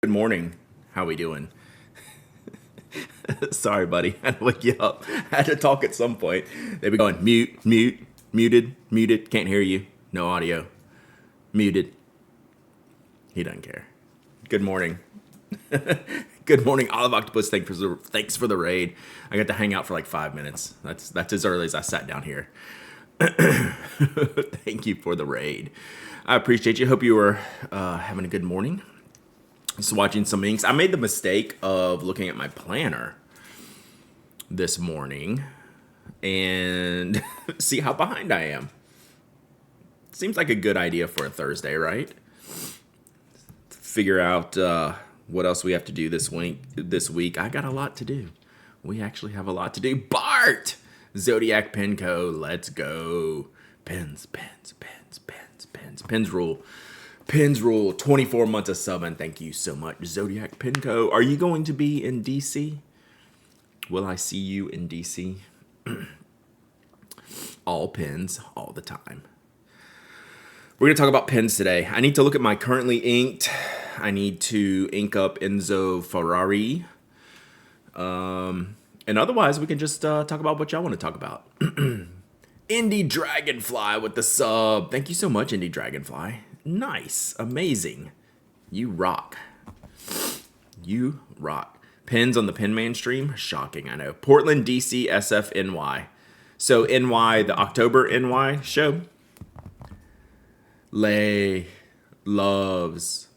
Good morning. How we doing? Sorry, buddy. I had to wake you up. I had to talk at some point. They be going mute, mute, muted, muted. Can't hear you. No audio. Muted. He doesn't care. Good morning. Good morning, Olive Octopus. Thanks for the raid. I got to hang out for like 5 minutes. That's as early as I sat down here. Thank you for the raid. I appreciate you. Hope you were having a good morning. Just watching some inks. I made the mistake of looking at my planner this morning and see how behind I am. Seems like a good idea for a Thursday, right? Figure out what else we have to do this week. I got a lot to do. We actually have a lot to do. Bart! Zodiac Pen Co. Let's go. Pens, pens, pens, pens, pens. Pens rule. Pins rule, 24 months of subbing. Thank you so much, Zodiac Pinco. Are you going to be in DC? Will I see you in DC? All pins, all the time. We're going to talk about pins today. I need to look at my currently inked. I need to ink up Enzo Ferrari. And otherwise, we can just talk about what y'all want to talk about. Indie Dragonfly with the sub. Thank you so much, Indie Dragonfly. Nice. Amazing. You rock. You rock. Pins on the Penman stream? Shocking, I know. Portland, DC, SF, NY. So NY, the October NY show. Lay loves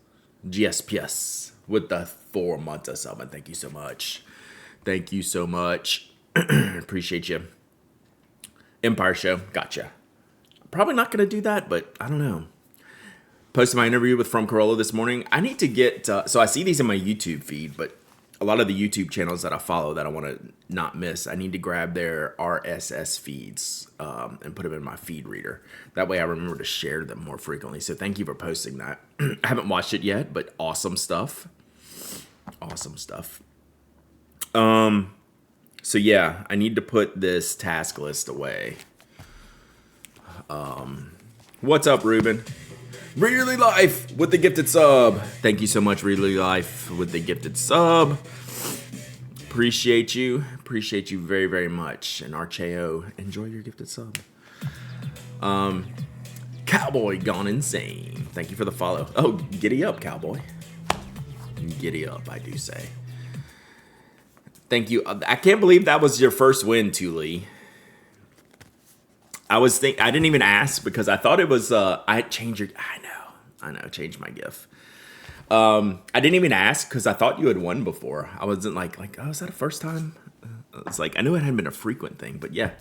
GSPS with the 4 months of summon. Thank you so much. Thank you so much. Appreciate you. Empire show. Gotcha. Probably not going to do that, but I don't know. Posted my interview with From Corolla this morning. I need to get, so I see these in my YouTube feed, but a lot of the YouTube channels that I follow that I want to not miss, I need to grab their RSS feeds and put them in my feed reader. That way I remember to share them more frequently. So thank you for posting that. I haven't watched it yet, but awesome stuff. Awesome stuff. So yeah, I need to put this task list away. What's up, Ruben? Really Life with the gifted sub. Thank you so much, Really Life, with the gifted sub. Appreciate you. Appreciate you very, very much. And Archeo, enjoy your gifted sub. Cowboy Gone Insane. Thank you for the follow. Oh, giddy up, Cowboy. Giddy up, I do say. Thank you. I can't believe that was your first win, Thule. I didn't even ask because I thought it was, I know, changed my GIF. I didn't even ask because I thought you had won before. I wasn't like, oh, is that a first time? It's like, I knew it hadn't been a frequent thing, but yeah.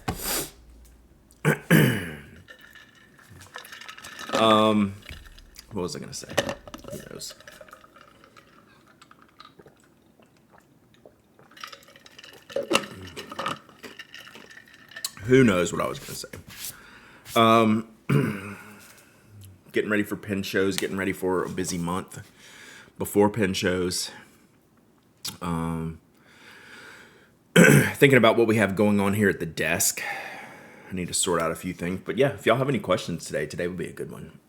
What was I going to say? Who knows? Who knows what I was going to say? Getting ready for pen shows, getting ready for a busy month before pen shows. Thinking about what we have going on here at the desk. I need to sort out a few things. But yeah, if y'all have any questions today would be a good one.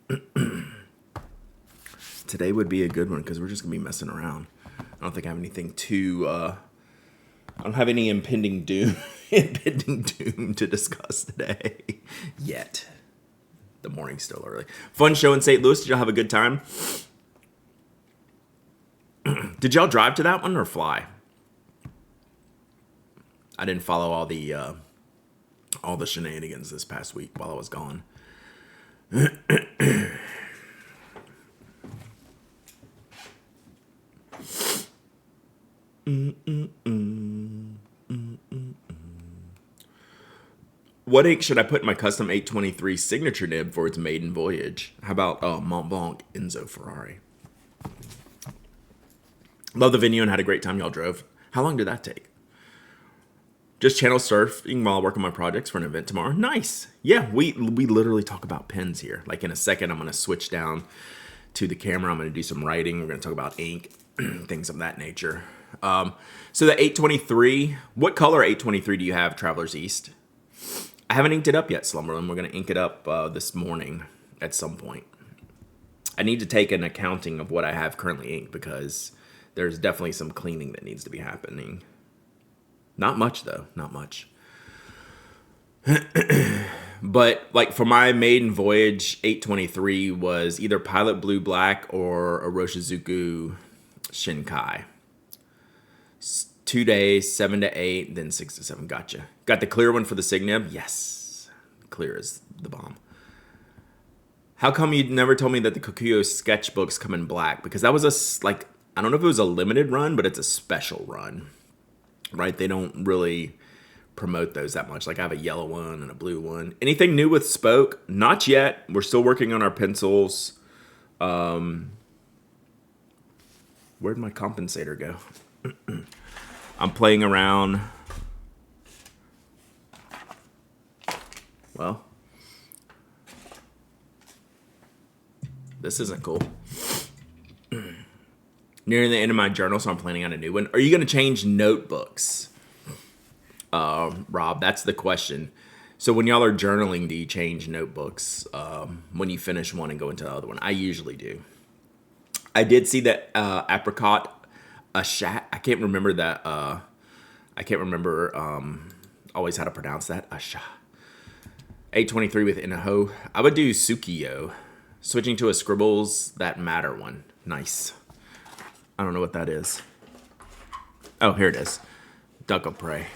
Today would be a good one because we're just going to be messing around. I don't think I have anything too... I don't have any impending doom to discuss today yet. The morning's still early. Fun show in St. Louis. Did y'all have a good time? Did y'all drive to that one or fly? I didn't follow all the shenanigans this past week while I was gone. What ink should I put in my custom 823 signature nib for its maiden voyage? How about Mont Blanc Enzo Ferrari? Love the venue and had a great time. Y'all drove. How long did that take? Just channel surfing while working my projects for an event tomorrow. Nice. Yeah, we literally talk about pens here. Like in a second, I'm going to switch down to the camera. I'm going to do some writing. We're going to talk about ink, things of that nature. So the 823, what color 823 do you have, Travelers East? I haven't inked it up yet, Slumberland. We're going to ink it up this morning at some point. I need to take an accounting of what I have currently inked because there's definitely some cleaning that needs to be happening. Not much though, not much. But like for my maiden voyage, 823 was either Pilot Blue Black or a Roshizuku Shinkai. 2 days, 7 to 8, then 6 to 7. Gotcha. Got the clear one for the Signib? Yes. Clear is the bomb. How come you never told me that the Kokuyo sketchbooks come in black? Because that was I don't know if it was a limited run, but it's a special run. Right? They don't really promote those that much. Like I have a yellow one and a blue one. Anything new with Spoke? Not yet. We're still working on our pencils. Where'd my compensator go? I'm playing around. Well, this isn't cool. Nearing the end of my journal, so I'm planning on a new one. Are you going to change notebooks? Rob, that's the question. So when y'all are journaling, do you change notebooks when you finish one and go into the other one? I usually do. I did see that apricot a shat. I can't remember that. I can't remember always how to pronounce that. Asha. 823 with Inaho. I would do Sukiyo. Switching to a Scribbles That Matter one. Nice. I don't know what that is. Oh, here it is. Duck of Prey.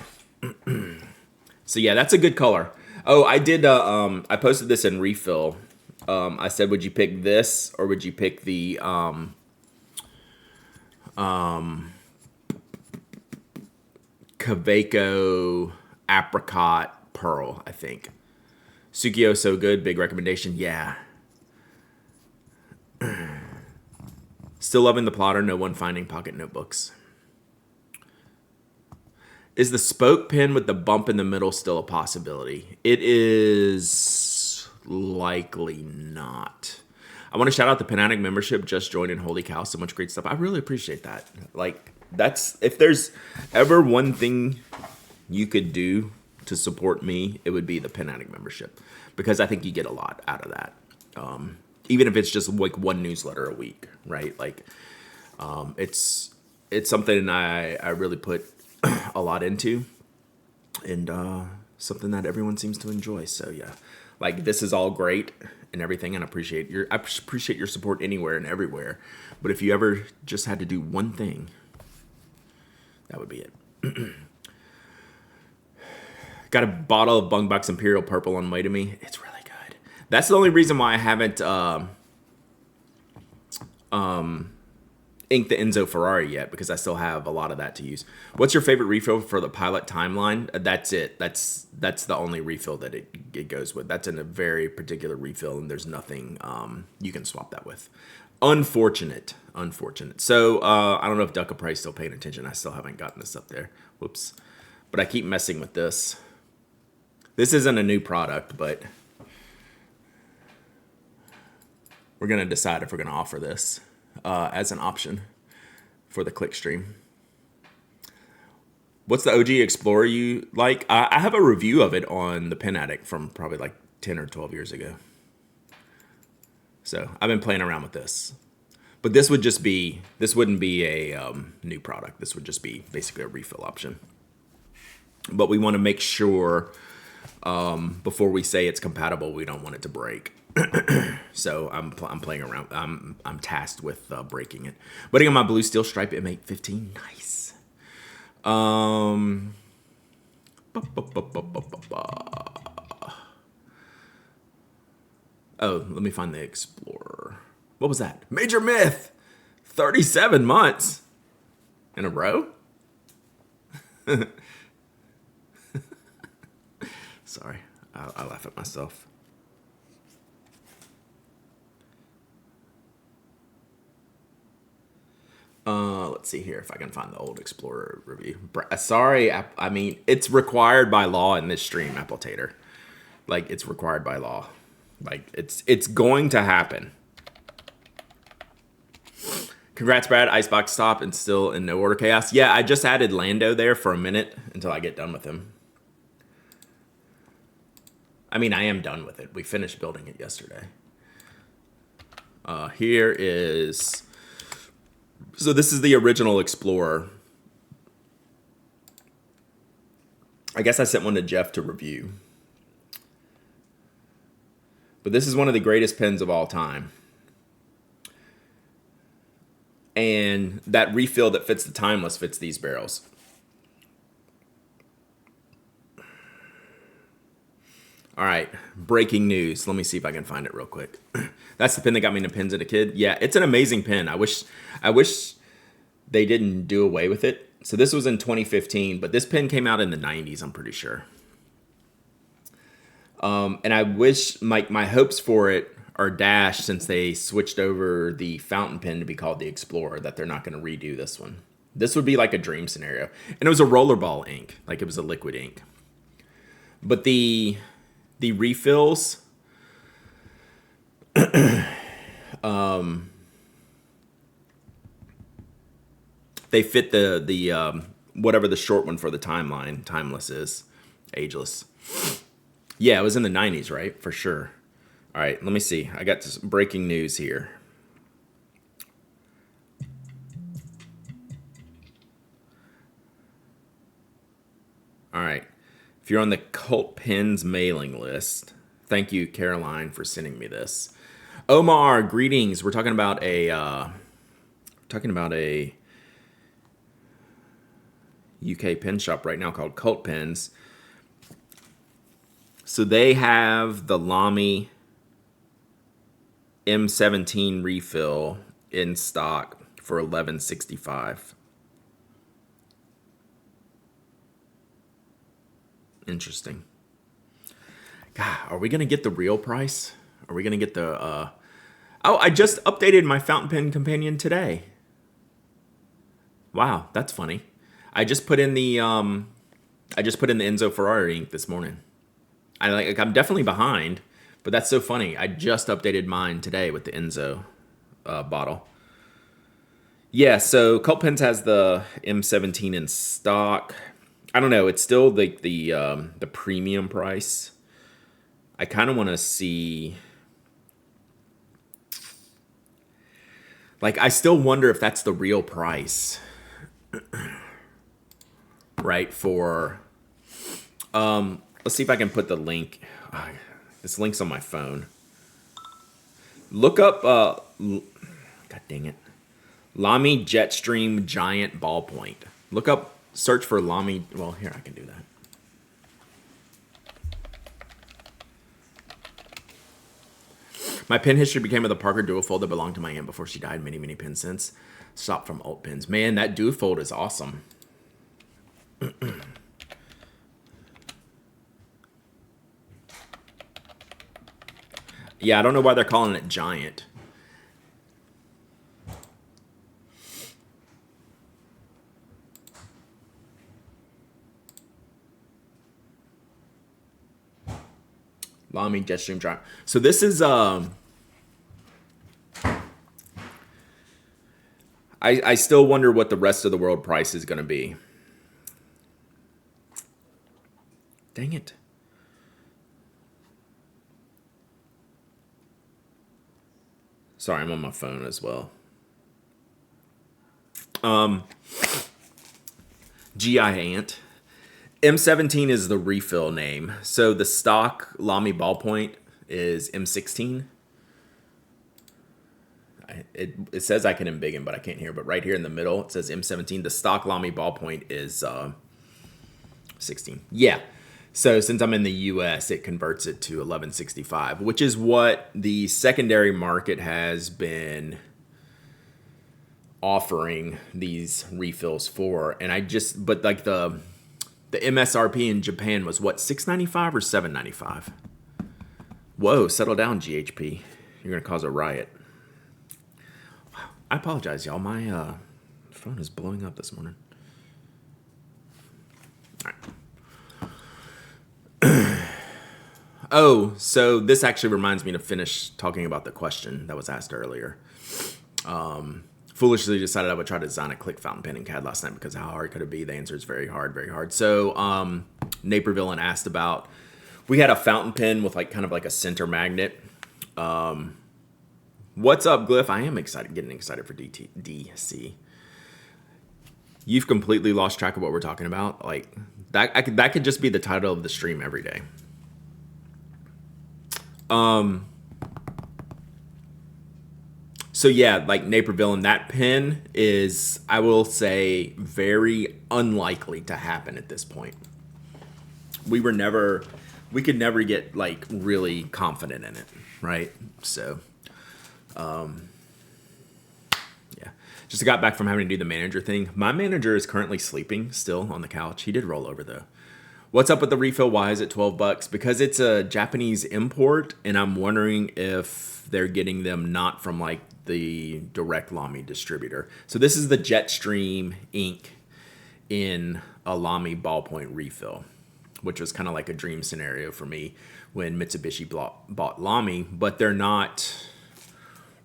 So yeah, that's a good color. Oh, I did. I posted this in Refill. I said, would you pick this or would you pick the Kaveco Apricot Pearl? I think. Sukiyo so good. Big recommendation. Yeah. Still loving the plotter. No one finding pocket notebooks. Is the spoke pen with the bump in the middle still a possibility? It is likely not. I want to shout out the Panatic membership. Just joined in. Holy cow, so much great stuff. I really appreciate that. Like, that's, if there's ever one thing you could do to support me, it would be the Panatic membership. Because I think you get a lot out of that. Even if it's just like one newsletter a week, right? Like, it's something I really put a lot into, and something that everyone seems to enjoy. So yeah, like this is all great and everything, and I appreciate your support anywhere and everywhere. But if you ever just had to do one thing, that would be it. Got a bottle of Bungbox Imperial Purple on way to me. It's really good. That's the only reason why I haven't inked the Enzo Ferrari yet, because I still have a lot of that to use. What's your favorite refill for the Pilot Timeline? That's it. That's the only refill that it goes with. That's in a very particular refill, and there's nothing you can swap that with. Unfortunate. So I don't know if Duck of Prey is still paying attention. I still haven't gotten this up there. Whoops. But I keep messing with this. This isn't a new product, but we're going to decide if we're going to offer this as an option for the click stream. What's the OG Explorer you like? I have a review of it on the Pen Addict from probably like 10 or 12 years ago. So I've been playing around with this. But this wouldn't be a new product. This would just be basically a refill option. But we want to make sure before we say it's compatible, we don't want it to break. So I'm playing around. I'm tasked with breaking it. Putting on my blue steel stripe M815. Nice. Oh, let me find the Explorer. What was that? Major Myth. 37 months in a row. Sorry, I laugh at myself. Let's see here if I can find the old Explorer review. Sorry, I mean, it's required by law in this stream, Appletator. Like, it's required by law. Like, it's going to happen. Congrats, Brad. Icebox stop and still in no order chaos. Yeah, I just added Lando there for a minute until I get done with him. I mean, I am done with it. We finished building it yesterday. Here is So this is the original Explorer. I guess I sent one to Jeff to review. But this is one of the greatest pens of all time. And that refill that fits the Timeless fits these barrels. All right, breaking news. Let me see if I can find it real quick. That's the pen that got me into pens as a kid. Yeah, it's an amazing pen. I wish they didn't do away with it. So this was in 2015, but this pen came out in the 90s, I'm pretty sure. And I wish my hopes for it are dashed since they switched over the fountain pen to be called the Explorer, that they're not going to redo this one. This would be like a dream scenario. And it was a rollerball ink, like it was a liquid ink. But the refills, they fit the whatever the short one for the timeless is, ageless. Yeah, it was in the 90s, right? For sure. All right, let me see. I got some breaking news here. All right. If you're on the Cult Pens mailing list, thank you, Caroline, for sending me this. Omar, greetings. We're talking about a UK pen shop right now called Cult Pens. So they have the Lamy M17 refill in stock for $11.65. Interesting. God, are we gonna get the real price? Are we gonna get the? Oh, I just updated my fountain pen companion today. Wow, that's funny. I just put in the Enzo Ferrari ink this morning. I'm definitely behind, but that's so funny. I just updated mine today with the Enzo bottle. Yeah, so Cult Pens has the M17 in stock. I don't know. It's still like the premium price. I kind of want to see. Like, I still wonder if that's the real price, right? For let's see if I can put the link. This link's on my phone. Look up. God dang it. Lamy Jetstream Giant Ballpoint. Look up. Search for Lamy. Well, here, I can do that. My pen history became with a Parker Duofold that belonged to my aunt before she died. Many, many pens since. Stopped from alt pens. Man, that Duofold is awesome. Yeah, I don't know why they're calling it Giant. Lamy Jetstream Giant. So this is I still wonder what the rest of the world price is going to be. Dang it. Sorry, I'm on my phone as well. GI Ant. M17 is the refill name. So the stock Lamy ballpoint is M16. It says I can embiggen, but I can't hear. But right here in the middle, it says M17. The stock Lamy ballpoint is 16. Yeah. So since I'm in the U.S., it converts it to $11.65, which is what the secondary market has been offering these refills for. And but like the MSRP in Japan was what, $6.95 or $7.95? Whoa, settle down, GHP. You're gonna cause a riot. Wow, I apologize, y'all. My phone is blowing up this morning. All right. Oh, so this actually reminds me to finish talking about the question that was asked earlier. Foolishly decided I would try to design a click fountain pen in CAD last night because how hard could it be? The answer is very hard, very hard. So Naperville asked about, we had a fountain pen with like kind of like a center magnet What's up, Glyph? I am getting excited for DC. You've completely lost track of what we're talking about. Like that could just be the title of the stream every day. So yeah, like Naperville, and that pin is, I will say, very unlikely to happen at this point. We could never get like really confident in it, right? So, yeah. Just got back from having to do the manager thing. My manager is currently sleeping still on the couch. He did roll over though. What's up with the refill? Why is it $12? Because it's a Japanese import, and I'm wondering if they're getting them not from like the direct Lamy distributor. So this is the Jetstream ink in a Lamy ballpoint refill, which was kind of like a dream scenario for me when Mitsubishi bought Lamy, but they're not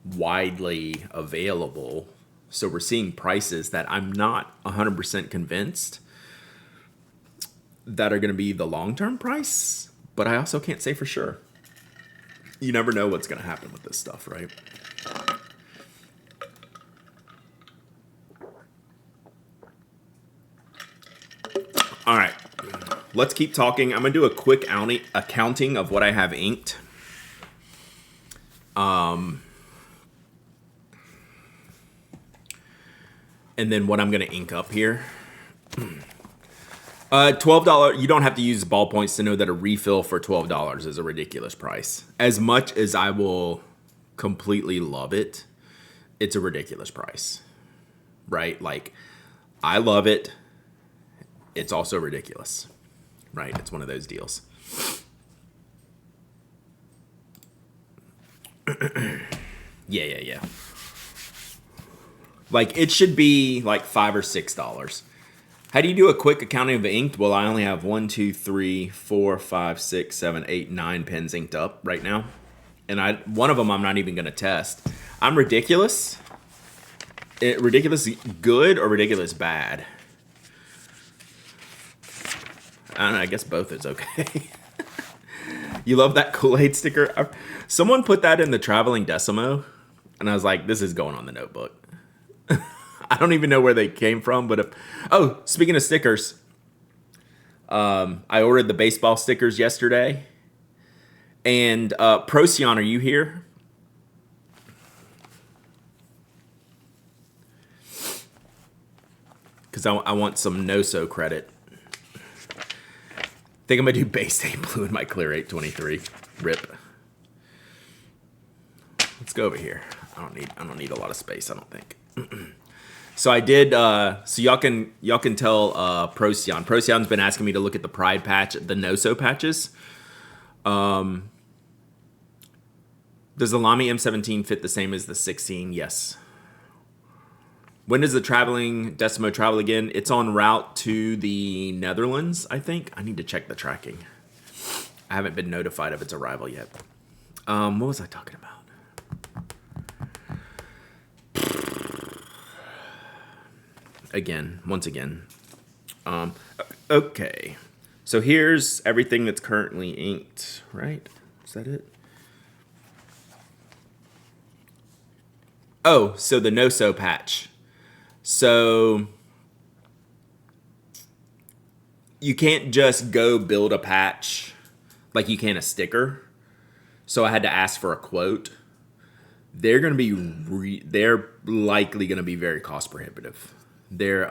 widely available. So we're seeing prices that I'm not 100% convinced that are going to be the long-term price, but I also can't say for sure. You never know what's going to happen with this stuff, right? All right, let's keep talking. I'm going to do a quick accounting of what I have inked. And then what I'm going to ink up here. $12. You don't have to use ballpoints to know that a refill for $12 is a ridiculous price. As much as I will completely love it, it's a ridiculous price, right? Like, I love it. It's also ridiculous, right? It's one of those deals. Yeah. Like, it should be like $5 or $6. How do you do a quick accounting of inked? Well, I only have 1, 2, 3, 4, 5, 6, 7, 8, 9 pens inked up right now. And one of them I'm not even going to test. I'm ridiculous. Ridiculous good or ridiculous bad? I don't know. I guess both is okay. You love that Kool-Aid sticker? Someone put that in the traveling Decimo, and I was like, this is going on the notebook. I don't even know where they came from, but speaking of stickers, I ordered the baseball stickers yesterday, and Procyon, are you here? Because I want some no-so credit. I think I'm gonna do Base 8 Blue in my Clear 823. Rip. Let's go over here. I don't need a lot of space, I don't think. So I did. So y'all can tell Procyon. Procyon's been asking me to look at the Pride patch, the no-so patches. Does the Lamy M17 fit the same as the 16? Yes. When does the traveling Decimo travel again? It's en route to the Netherlands, I think. I need to check the tracking. I haven't been notified of its arrival yet. What was I talking about? Once again. Okay. So here's everything that's currently inked, right? Is that it? Oh, so the no-so patch. So you can't just go build a patch like you can a sticker. So I had to ask for a quote. They're going to be they're likely going to be very cost prohibitive. They're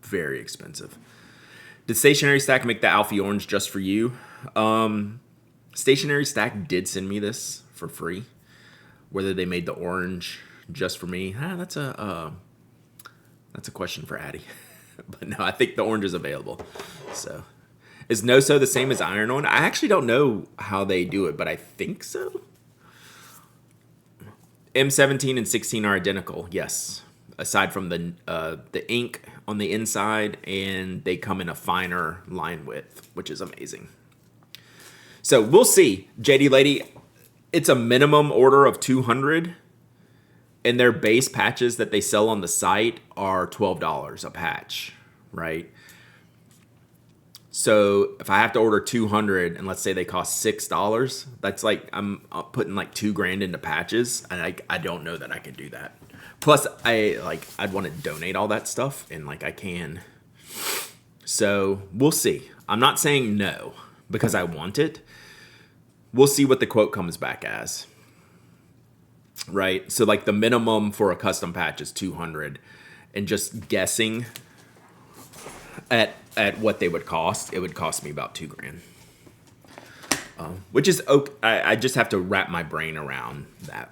very expensive. Did Stationary Stack make the Alfie Orange just for you? Stationary Stack did send me this for free. Whether they made the orange just for me, that's a question for Addie. But no, I think the orange is available. So, is no-so the same as iron-on? I actually don't know how they do it, but I think so. M17 and 16 are identical, yes. Aside from the ink on the inside, and they come in a finer line width, which is amazing. So we'll see, JD Lady. It's a minimum order of 200, and their base patches that they sell on the site are $12 a patch, right? So if I have to order 200 and let's say they cost $6, that's like I'm putting like 2 grand into patches, and I don't know that I can do that. Plus, I'd want to donate all that stuff, and like I can. So we'll see. I'm not saying no because I want it. We'll see what the quote comes back as. Right? So like the minimum for a custom patch is 200, and just guessing at what they would cost, it would cost me about 2 grand. Which is okay. I just have to wrap my brain around that.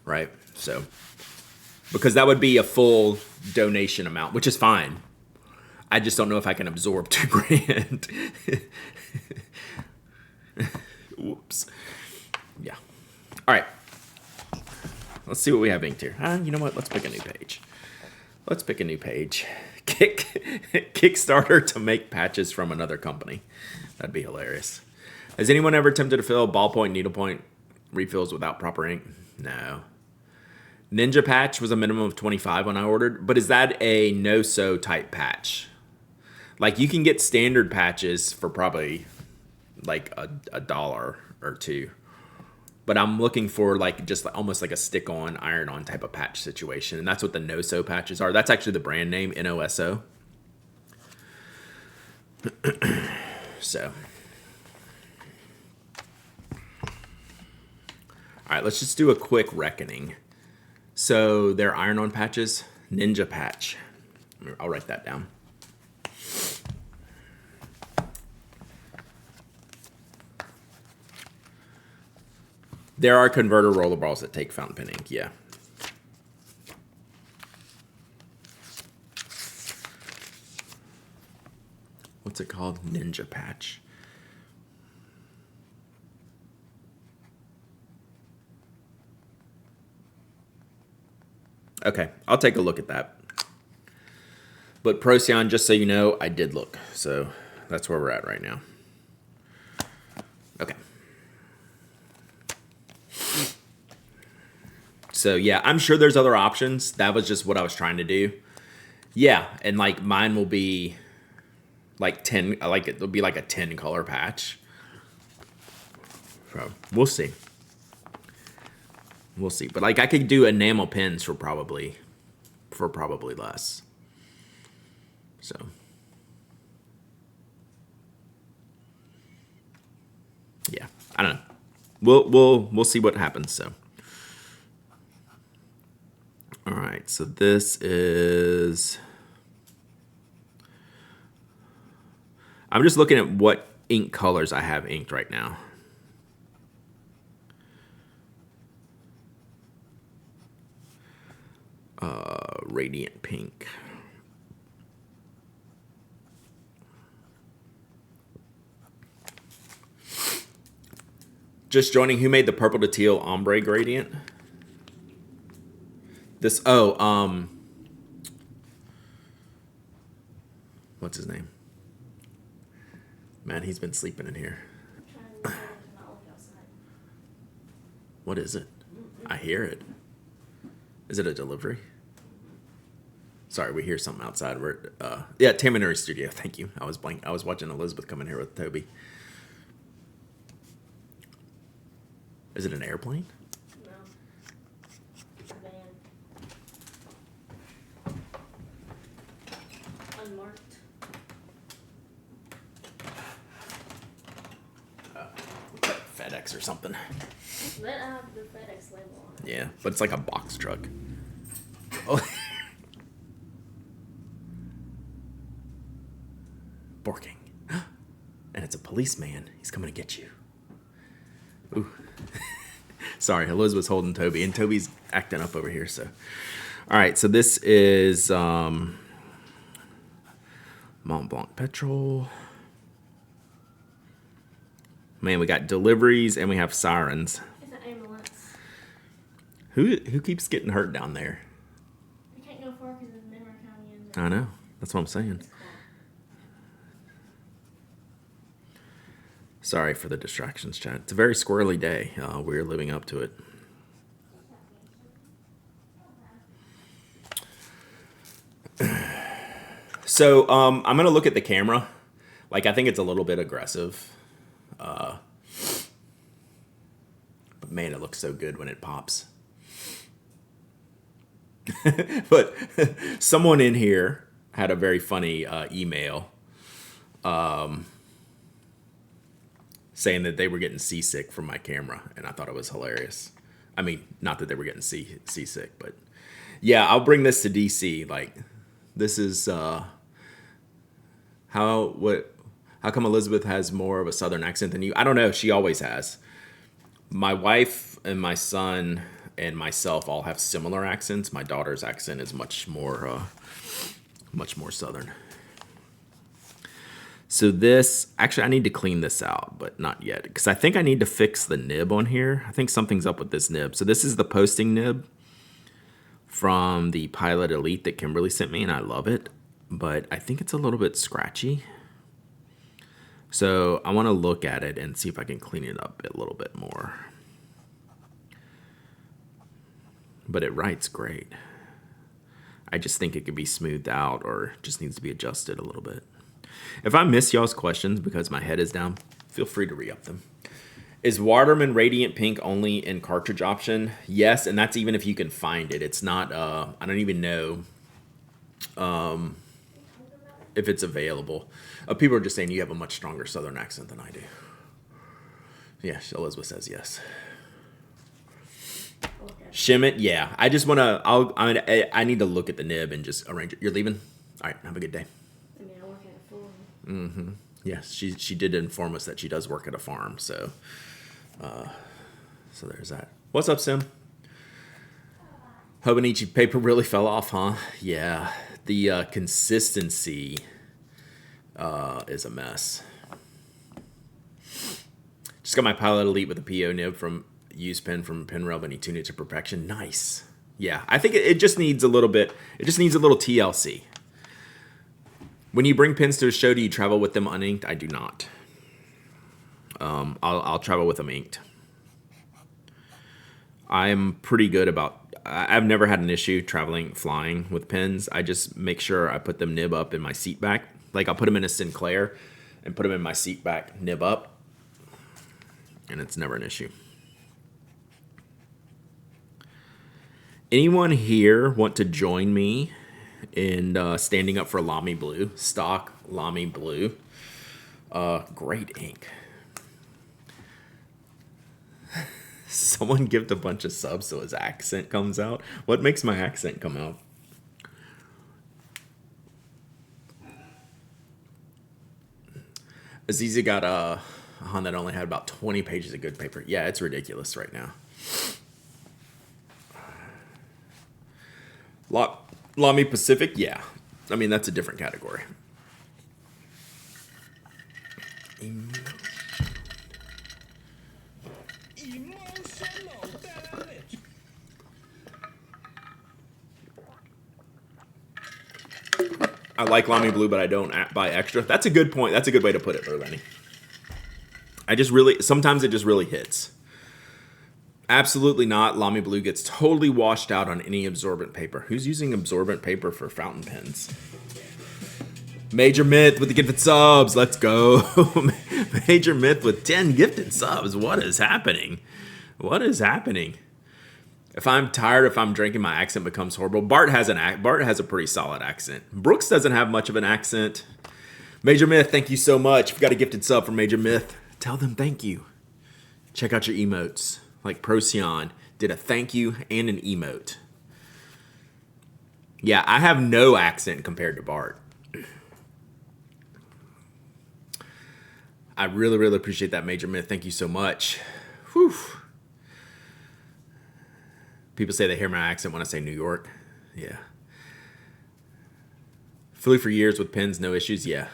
Right? So because that would be a full donation amount, which is fine. I just don't know if I can absorb 2 grand. Whoops. Yeah. All right. Let's see what we have inked here. You know what? Let's pick a new page. Kickstarter to make patches from another company. That'd be hilarious. Has anyone ever attempted to fill ballpoint, needlepoint refills without proper ink? No. Ninja patch was a minimum of 25 when I ordered, but is that a no-sew type patch? Like you can get standard patches for probably like a dollar or two. But I'm looking for like just almost like a stick-on, iron-on type of patch situation. And that's what the no-sew patches are. That's actually the brand name, NOSO. So. All right, let's just do a quick reckoning. So they're iron-on patches. Ninja patch. I'll write that down. There are converter rollerballs that take fountain pen ink, yeah. What's it called? Ninja patch. Okay, I'll take a look at that. But Procyon, just so you know, I did look. So that's where we're at right now. Okay. So yeah, I'm sure there's other options. That was just what I was trying to do. Yeah, and like mine will be like 10, like it'll be like a 10 color patch. So we'll see. We'll see. But like I could do enamel pins for probably less. So yeah, I don't know. We'll see what happens. So all right, so this is, I'm just looking at what ink colors I have inked right now. Radiant pink. Just joining, who made the purple to teal ombre gradient? This, what's his name? Man, he's been sleeping in here. What is it? I hear it. Is it a delivery? Sorry, we hear something outside. Yeah, Tamanuri Studio. Thank you. I was watching Elizabeth come in here with Toby. Is it an airplane? No. It's a van. Unmarked. Looks like FedEx or something. That have the FedEx label on it. Yeah, but it's like a box truck. Oh. Barking. And it's a policeman. He's coming to get you. Ooh. Sorry, Elizabeth's holding Toby, and Toby's acting up over here. So, all right. So this is Mont Blanc petrol. Man, we got deliveries and we have sirens. It's an ambulance. Who keeps getting hurt down there? I can't go far because it's Monroe County. I know. That's what I'm saying. Sorry for the distractions, chat. It's a very squirrely day. We're living up to it. So I'm going to look at the camera Like, I think it's a little bit aggressive. But man, it looks so good when it pops. But someone in here had a very funny email saying that they were getting seasick from my camera, and I thought it was hilarious. I mean, not that they were getting seasick, but yeah, I'll bring this to DC. Like, this is how come Elizabeth has more of a Southern accent than you? I don't know. She always has. My wife and my son and myself all have similar accents. My daughter's accent is much more Southern. So this, actually, I need to clean this out, but not yet, because I think I need to fix the nib on here. I think something's up with this nib. So this is the posting nib from the Pilot Elite that Kimberly sent me, and I love it, but I think it's a little bit scratchy. So I want to look at it and see if I can clean it up a little bit more. But it writes great. I just think it could be smoothed out or just needs to be adjusted a little bit. If I miss y'all's questions because my head is down, feel free to re-up them. Is Waterman Radiant Pink only in cartridge option? Yes, and that's even if you can find it. It's not, I don't even know if it's available. People are just saying you have a much stronger Southern accent than I do. Yeah, Elizabeth says yes. Okay. Shim it, yeah. I just want to, I need to look at the nib and just arrange it. You're leaving? All right, have a good day. I mean, I work at a farm. Mm-hmm. Yes, she did inform us that she does work at a farm, so there's that. What's up, Sim? Hobonichi paper really fell off, huh? Yeah, the consistency is a mess. Just got my Pilot Elite with a PO nib from used pen from Penrel, and he tuned it to perfection. Nice. Yeah, I think it just needs a little bit. It just needs a little TLC. When you bring pens to a show, do you travel with them uninked? I do not. I'll travel with them inked. I'm pretty good about. I've never had an issue flying with pens. I just make sure I put them nib up in my seat back. Like, I'll put them in a Sinclair and put them in my seat back nib up, and it's never an issue. Anyone here want to join me in standing up for Lamy Blue? Stock Lamy Blue. Great ink. Someone give a bunch of subs so his accent comes out. What makes my accent come out? Aziza got a Han that only had about 20 pages of good paper. Yeah, it's ridiculous right now. Lamy Pacific, yeah. I mean, that's a different category. I like Lamy Blue, but I don't buy extra. That's a good point. That's a good way to put it, Verleni. Sometimes it just really hits. Absolutely not. Lamy Blue gets totally washed out on any absorbent paper. Who's using absorbent paper for fountain pens? Major Myth with the gifted subs. Let's go. Major Myth with 10 gifted subs. What is happening? What is happening? If I'm tired, if I'm drinking, my accent becomes horrible. Bart has a pretty solid accent. Brooks doesn't have much of an accent. Major Myth, thank you so much. If you got a gifted sub from Major Myth, tell them thank you. Check out your emotes. Like Procyon did a thank you and an emote. Yeah, I have no accent compared to Bart. I really, really appreciate that, Major Myth. Thank you so much. Whew. People say they hear my accent when I say New York. Yeah. Flew for years with pens, no issues. Yeah.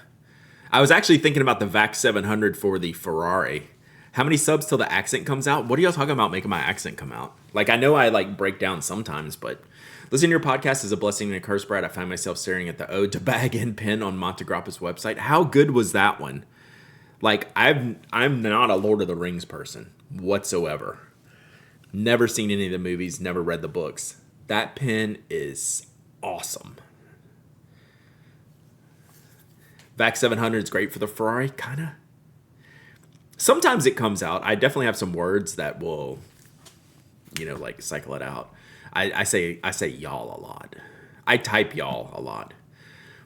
I was actually thinking about the VAC 700 for the Ferrari. How many subs till the accent comes out? What are y'all talking about making my accent come out? Like, I know I break down sometimes, but listening to your podcast is a blessing and a curse, Brad. I find myself staring at the Ode to Bag and Pen on Montegrappa's website. How good was that one? Like, I'm not a Lord of the Rings person whatsoever. Never seen any of the movies, never read the books. That pen is awesome. VAC 700 is great for the Ferrari, kind of. Sometimes it comes out. I definitely have some words that will, like cycle it out. I say y'all a lot. I type y'all a lot.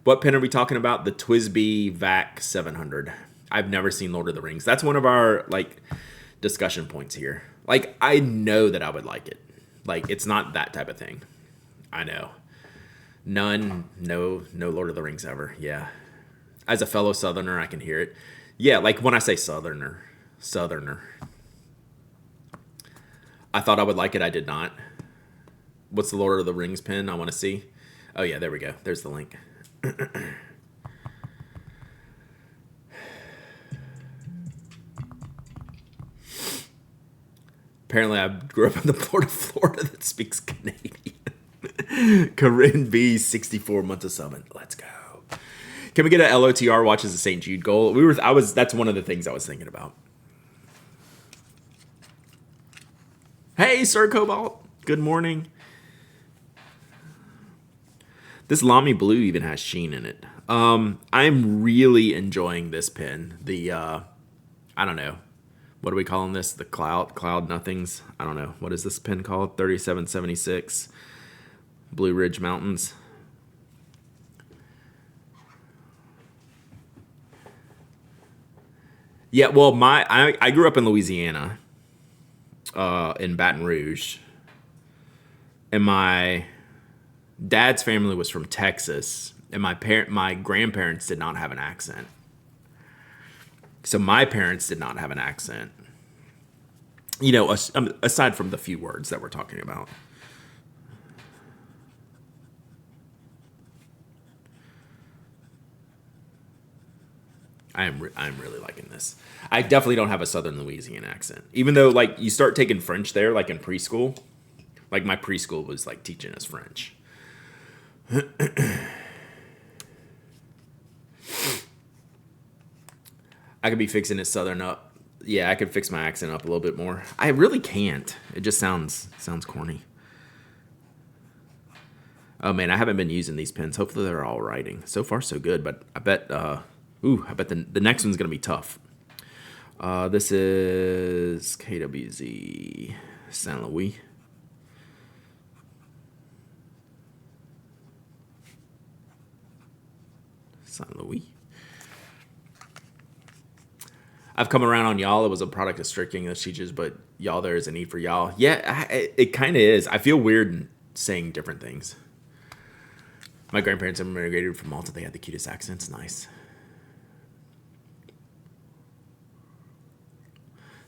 What pen are we talking about? The TWSBI VAC 700. I've never seen Lord of the Rings. That's one of our discussion points here. I know that I would like it. It's not that type of thing. I know. No Lord of the Rings ever. Yeah. As a fellow Southerner, I can hear it. Yeah, when I say Southerner. I thought I would like it. I did not. What's the Lord of the Rings pen I want to see? Oh, yeah, there we go. There's the link. Apparently, I grew up in the part of Florida that speaks Canadian. Corinne B, 64 months of summon. Let's go. Can we get a LOTR watches the St. Jude goal? That's one of the things I was thinking about. Hey, Sir Cobalt. Good morning. This Lamy Blue even has sheen in it. I'm really enjoying this pen. The, I don't know. What are we calling this? The Cloud Nothings? I don't know. What is this pen called? 3776 Blue Ridge Mountains. Yeah, well, I grew up in Louisiana, in Baton Rouge, and my dad's family was from Texas, and my grandparents did not have an accent. So my parents did not have an accent. Aside from the few words that we're talking about. I'm really liking this. I definitely don't have a Southern Louisiana accent. Even though, you start taking French there, in preschool. My preschool was, teaching us French. I could be fixing it Southern up. Yeah, I could fix my accent up a little bit more. I really can't. It just sounds corny. Oh, man, I haven't been using these pens. Hopefully they're all writing. So far, so good, but I bet... I bet the next one's going to be tough. This is KWZ Saint Louis. Saint Louis. I've come around on y'all. It was a product of strict English teachers, but y'all, there is a need for y'all. Yeah, it kind of is. I feel weird saying different things. My grandparents immigrated from Malta. They had the cutest accents. Nice.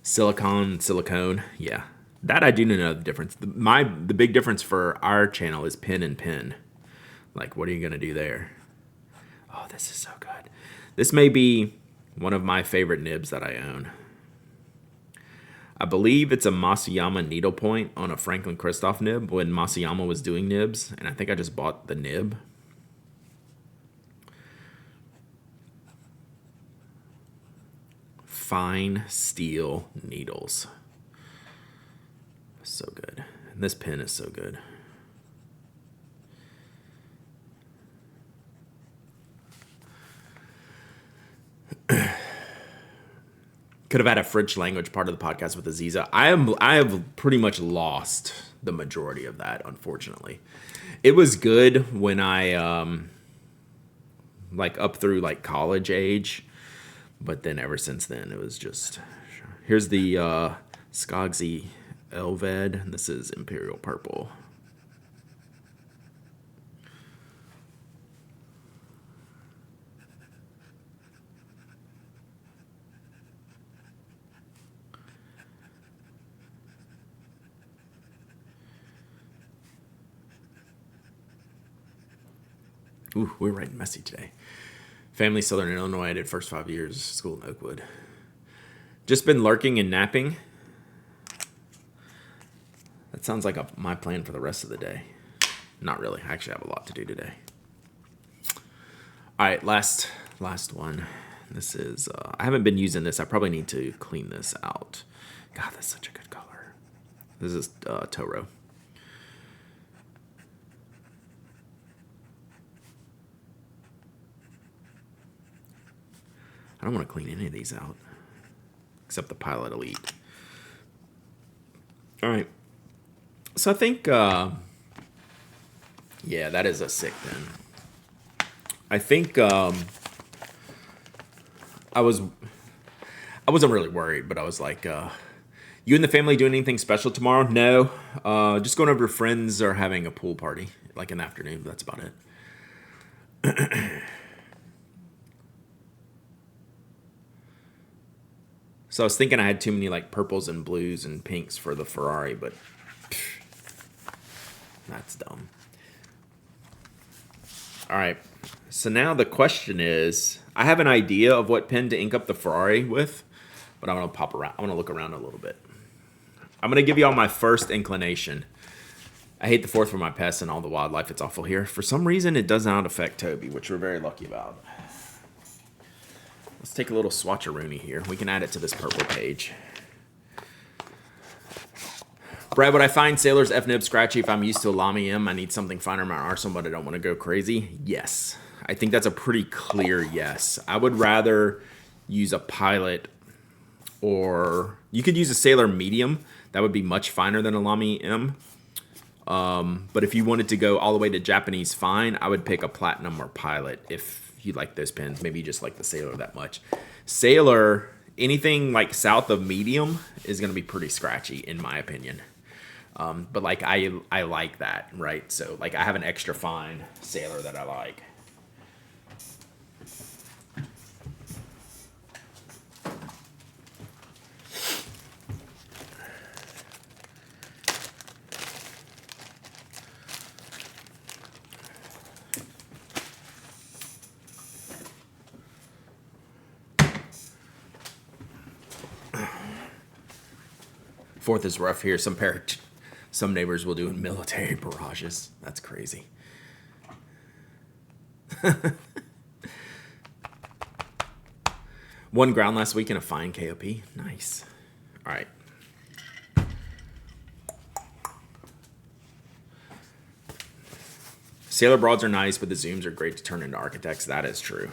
Silicone. Yeah. That I do know the difference. The big difference for our channel is pin and pin. What are you going to do there? Oh, this is so good. This may be one of my favorite nibs that I own. I believe it's a Masuyama needlepoint on a Franklin Christoph nib when Masuyama was doing nibs, and I think I just bought the nib. Fine steel needles. So good. And this pen is so good. Could have had a French language part of the podcast with Aziza. I have pretty much lost the majority of that, unfortunately. It was good when I up through college age, but then ever since then it was just. Here's the Skogsy Elved. This is Imperial Purple. Ooh, we're writing messy today. Family Southern Illinois. I did first 5 years school in Oakwood. Just been lurking and napping. That sounds like my plan for the rest of the day. Not really. I actually have a lot to do today. All right, last one. This is, I haven't been using this. I probably need to clean this out. God, that's such a good color. This is Toro. I don't want to clean any of these out. Except the Pilot Elite. Alright. So I think, yeah, that is a sick pen. I think, I wasn't really worried, but I was like, you and the family doing anything special tomorrow? No. Just going over to friends are having a pool party, like in the afternoon. That's about it. So I was thinking I had too many like purples and blues and pinks for the Ferrari, but that's dumb. All right. So now the question is, I have an idea of what pen to ink up the Ferrari with, but I'm going to pop around. I'm going to look around a little bit. I'm going to give you all my first inclination. I hate the fourth for my pests and all the wildlife. It's awful here. For some reason, it does not affect Toby, which we're very lucky about. Let's take a little swatcheroonie here. We can add it to this purple page. Brad, would I find Sailor's F-nib scratchy if I'm used to a Lamy M? I need something finer in my arsenal, but I don't want to go crazy. Yes. I think that's a pretty clear yes. I would rather use a Pilot, or you could use a Sailor Medium. That would be much finer than a Lamy M. But if you wanted to go all the way to Japanese fine, I would pick a Platinum or Pilot if you like those pens. Maybe you just like the Sailor that much. Sailor, anything like south of medium is going to be pretty scratchy in my opinion. But like I like that, right? So like I have an extra fine Sailor that I like. Fourth is rough here. Some neighbors will do military barrages. That's crazy. One ground last week in a fine KOP. Nice. All right. Sailor Broads are nice, but the zooms are great to turn into architects. That is true.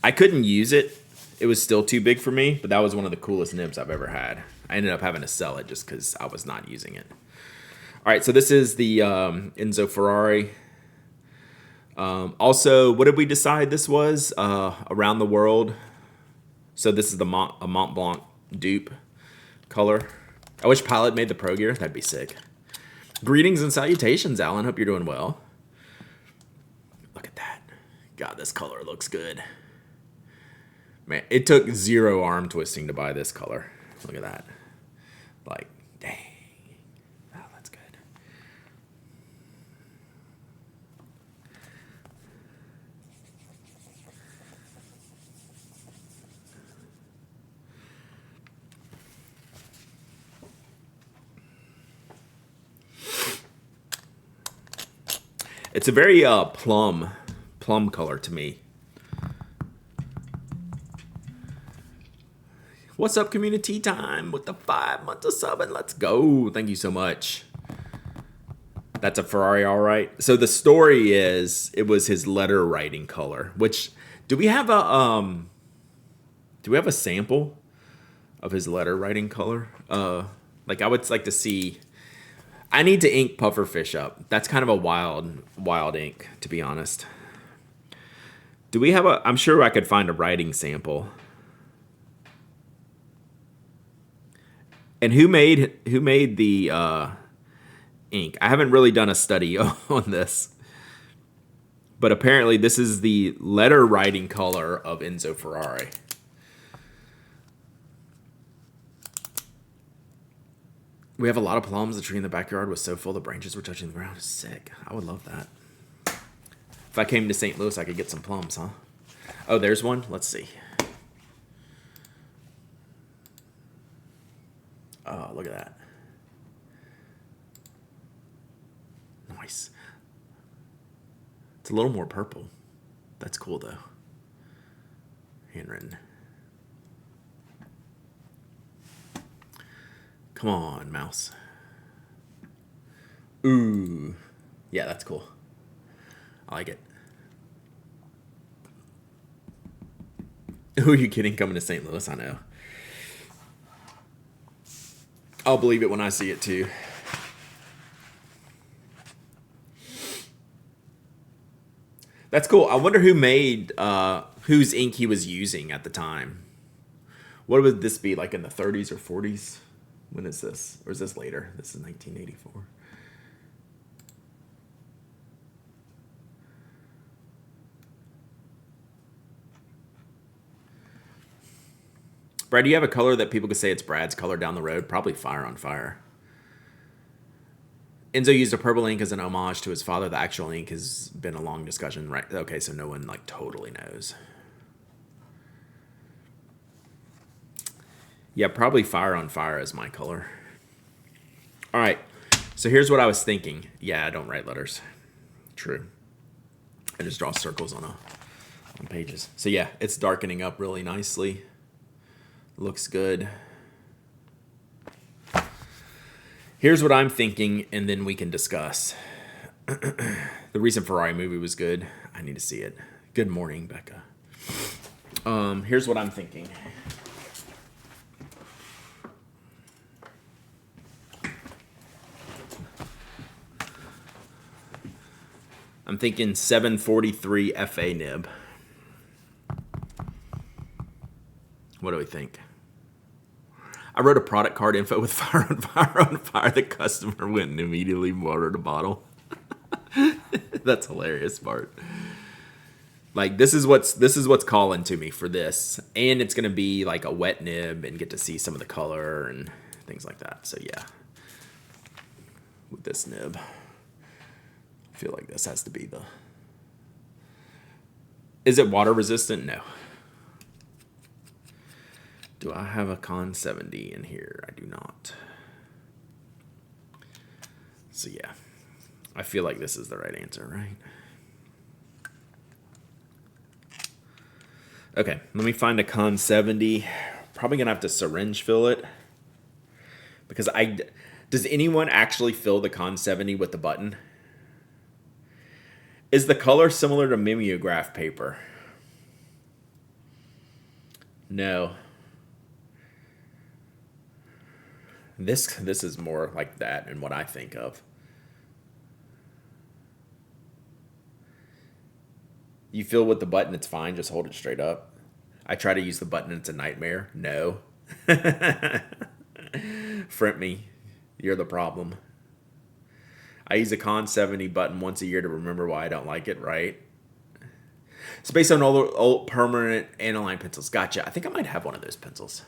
I couldn't use it. It was still too big for me, but that was one of the coolest nibs I've ever had. I ended up having to sell it just because I was not using it. All right, so this is the Enzo Ferrari. Also, what did we decide this was? Around the World. So this is the Mont Blanc dupe color. I wish Pilot made the Pro Gear. That'd be sick. Greetings and salutations, Alan. Hope you're doing well. Look at that. God, this color looks good. Man, it took 0 arm twisting to buy this color. Look at that. Like, dang. Wow, that's good. It's a very plum color to me. What's up, community time with the 5 months of subbing? Let's go. Thank you so much. That's a Ferrari, all right. So the story is, it was his letter writing color. Which do we have a sample of his letter writing color? Like I would like to see. I need to ink pufferfish up. That's kind of a wild ink, to be honest. Do we have a? I'm sure I could find a writing sample. And who made the ink? I haven't really done a study on this. But apparently this is the letter writing color of Enzo Ferrari. We have a lot of plums. The tree in the backyard was so full the branches were touching the ground. Sick. I would love that. If I came to St. Louis, I could get some plums, huh? Oh, there's one. Let's see. Oh, look at that. Nice. It's a little more purple. That's cool, though. Handwritten. Come on, mouse. Ooh. Yeah, that's cool. I like it. Who are you kidding coming to St. Louis? I know. I'll believe it when I see it too. That's cool. I wonder who made, whose ink he was using at the time. What would this be, like in the 30s or 40s? When is this? Or is this later? This is 1984. Brad, do you have a color that people could say it's Brad's color down the road? Probably Fire on Fire. Enzo used a purple ink as an homage to his father. The actual ink has been a long discussion, right? Okay, so no one like totally knows. Yeah, probably Fire on Fire is my color. All right, so here's what I was thinking. Yeah, I don't write letters. True. I just draw circles on pages. So yeah, it's darkening up really nicely. Looks good. Here's what I'm thinking, and then we can discuss. The recent Ferrari movie was good. I need to see it. Good morning, Becca. Here's what I'm thinking. I'm thinking 743 FA nib. What do we think? I wrote a product card info with Fire on Fire on Fire. The customer went and immediately ordered a bottle. That's hilarious part. Like this is what's calling to me for this, and it's gonna be like a wet nib and get to see some of the color and things like that. So yeah, with this nib, I feel like this has to be the. Is it water resistant? No. Do I have a Con 70 in here? I do not. So yeah, I feel like this is the right answer, right? Okay, let me find a Con 70. Probably gonna have to syringe fill it. Because does anyone actually fill the Con 70 with the button? Is the color similar to mimeograph paper? No. This is more like that and what I think of. You fill with the button, it's fine. Just hold it straight up. I try to use the button, it's a nightmare. No. Front me. You're the problem. I use a Con 70 button once a year to remember why I don't like it, right? It's based on old permanent aniline pencils. Gotcha. I think I might have one of those pencils.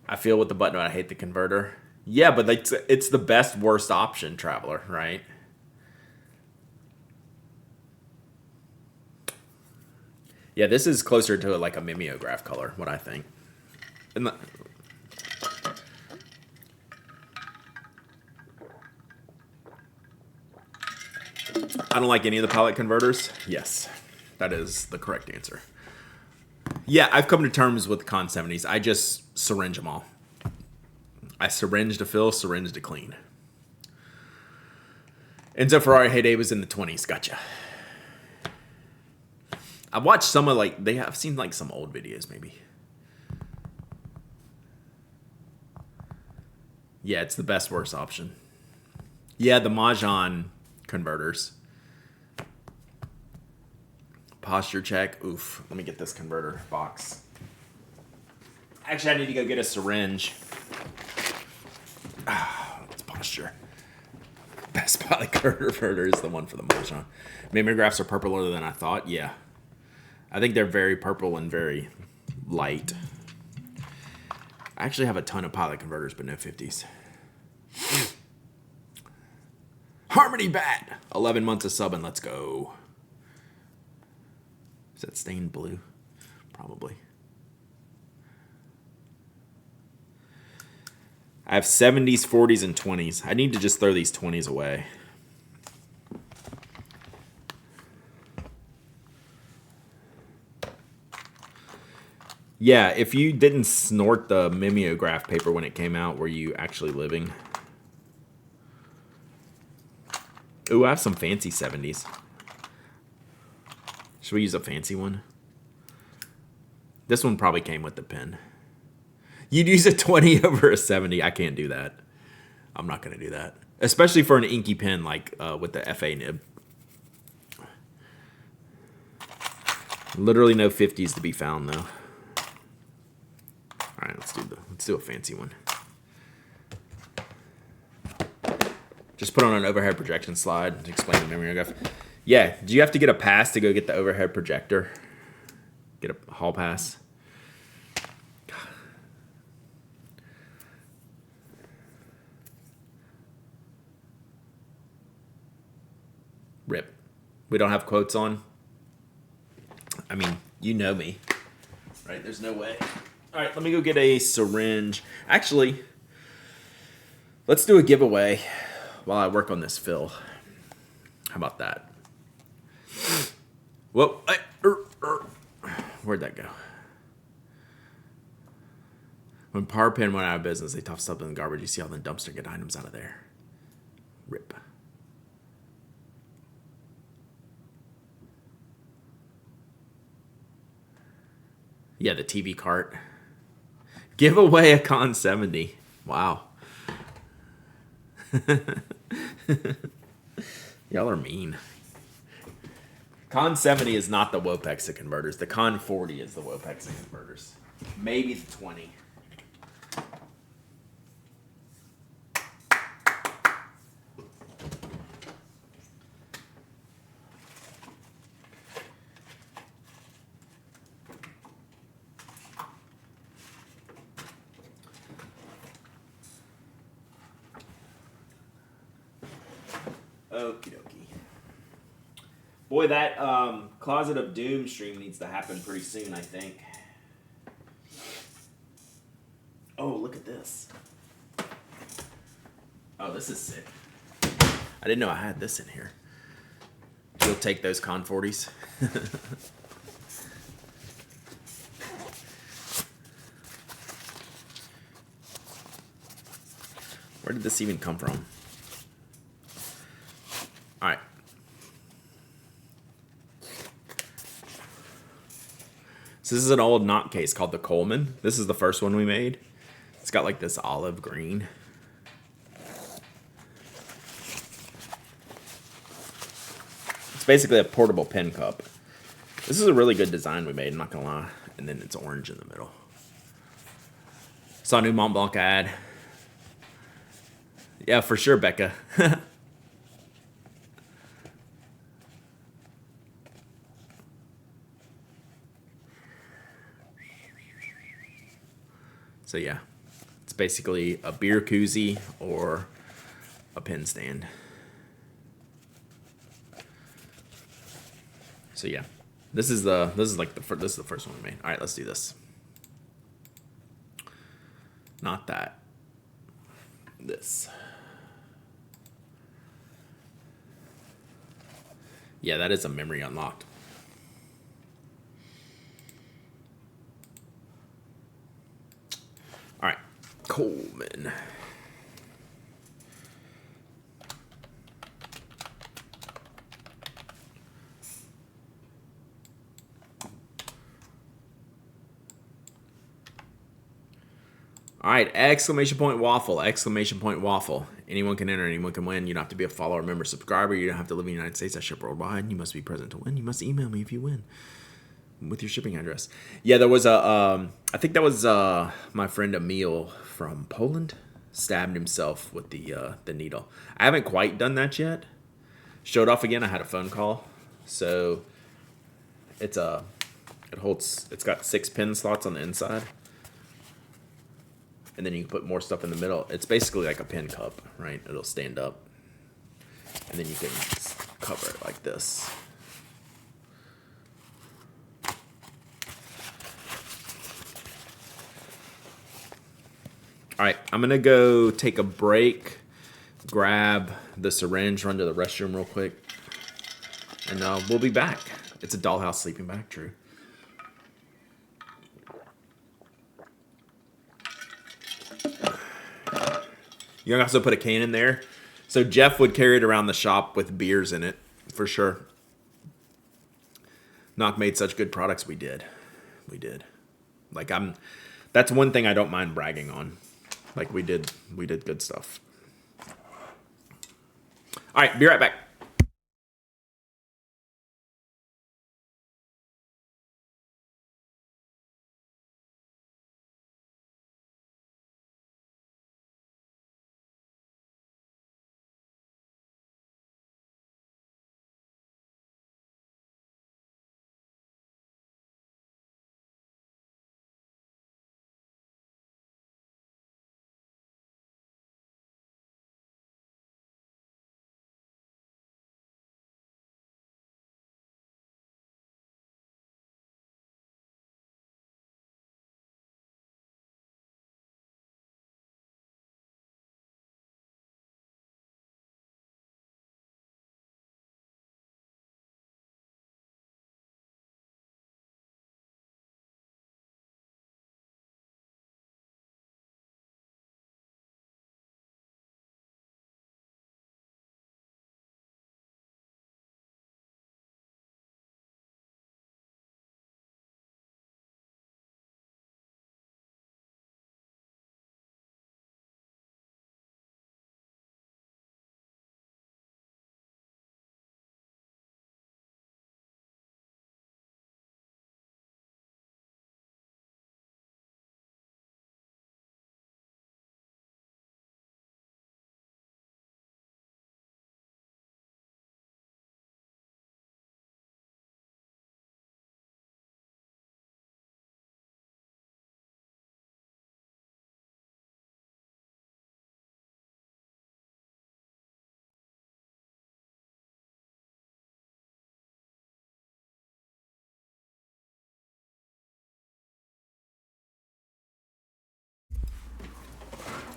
I feel with the button, I hate the converter. Yeah, but it's the best, worst option, Traveler, right? Yeah, this is closer to like a mimeograph color, what I think. And I don't like any of the palette converters. Yes, that is the correct answer. Yeah, I've come to terms with Con 70s. I just syringe them all. I syringe to fill, syringe to clean. Enzo Ferrari heyday was in the 20s. Gotcha. I've watched some of I've seen like some old videos maybe. Yeah, it's the best worst option. Yeah, the Mahjong converters. Posture check. Oof. Let me get this converter box. Actually, I need to go get a syringe. It's posture. Best palette converter is the one for the Mahjong. Mimeographs are purpler than I thought. Yeah. I think they're very purple and very light. I actually have a ton of pilot converters, but no 50s. Harmony Bat! 11 months of subbing. Let's go. Is that stained blue? Probably. I have 70s, 40s, and 20s. I need to just throw these 20s away. Yeah, if you didn't snort the mimeograph paper when it came out, were you actually living? Ooh, I have some fancy 70s. Should we use a fancy one? This one probably came with the pen. You'd use a 20 over a 70. I can't do that. I'm not going to do that. Especially for an inky pen like with the FA nib. Literally no 50s to be found though. All right, let's do a fancy one. Just put on an overhead projection slide to explain the memory graph. Yeah, do you have to get a pass to go get the overhead projector? Get a hall pass? Rip. We don't have quotes on. I mean, you know me. Right, there's no way. All right, let me go get a syringe. Actually, let's do a giveaway while I work on this fill. How about that? Whoa. Where'd that go? When Power Pen went out of business, they tossed stuff in the garbage. You see all the dumpster get items out of there. Rip. Yeah, the TV cart. Give away a Con 70. Wow. Y'all are mean. Con 70 is not the Wopexa converters. The Con 40 is the Wopexa converters. Maybe the 20. Okie dokie. Boy, that Closet of Doom stream needs to happen pretty soon, I think. Oh, look at this. Oh, this is sick. I didn't know I had this in here. You'll take those Con 40s. Where did this even come from? All right. So this is an old knot case called the Coleman. This is the first one we made. It's got like this olive green. It's basically a portable pen cup. This is a really good design we made, I'm not gonna lie. And then it's orange in the middle. Saw a new Mont Blanc ad. Yeah, for sure, Becca. So yeah, it's basically a beer koozie or a pen stand. So yeah, this is the first one we made. All right, let's do this. Not that. This. Yeah, that is a memory unlocked. All right, Coleman. All right, exclamation point waffle, exclamation point waffle. Anyone can enter, anyone can win. You don't have to be a follower, member, subscriber. You don't have to live in the United States. I ship worldwide. You must be present to win. You must email me if you win with your shipping address. Yeah, there was a, I think that was my friend Emil from Poland stabbed himself with the needle. I haven't quite done that yet. Showed off again. I had a phone call. So it's it's got 6 pin slots on the inside. And then you can put more stuff in the middle. It's basically like a pen cup, right? It'll stand up. And then you can cover it like this. All right, I'm going to go take a break, grab the syringe, run to the restroom real quick, and we'll be back. It's a dollhouse sleeping bag, true. You can also put a can in there. So Jeff would carry it around the shop with beers in it, for sure. Knock made such good products, we did. We did. Like that's one thing I don't mind bragging on. Like we did good stuff. All right, be right back.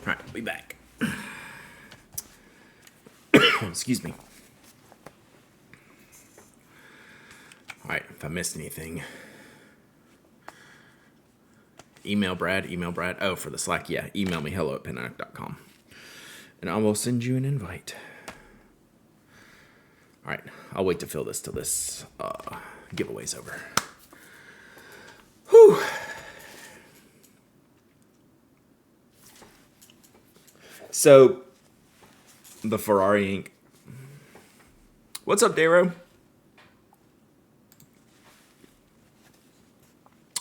All right, be back. Excuse me. All right, if I missed anything, email Brad. Oh, for the Slack, yeah. Email me, hello@penaddict.com. And I will send you an invite. All right, I'll wait to fill this till this giveaway's over. Whew. So, the Ferrari Ink. What's up, Daro?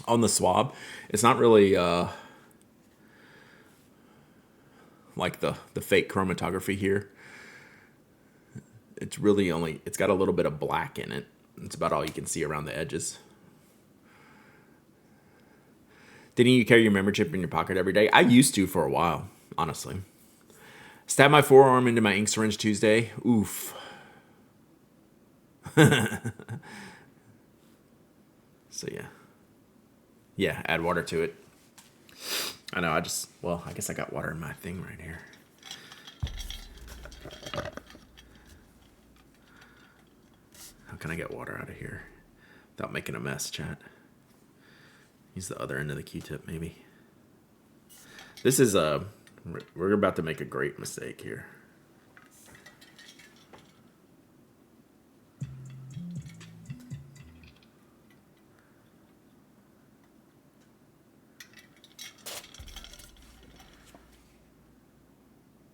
On the swab, it's not really like the fake chromatography here. It's really it's got a little bit of black in it. It's about all you can see around the edges. Didn't you carry your memory chip in your pocket every day? I used to for a while, honestly. Stabbed my forearm into my ink syringe Tuesday. Oof. So yeah. Yeah, add water to it. I know, I guess I got water in my thing right here. How can I get water out of here without making a mess, chat? Use the other end of the Q-tip, maybe. This is we're about to make a great mistake here.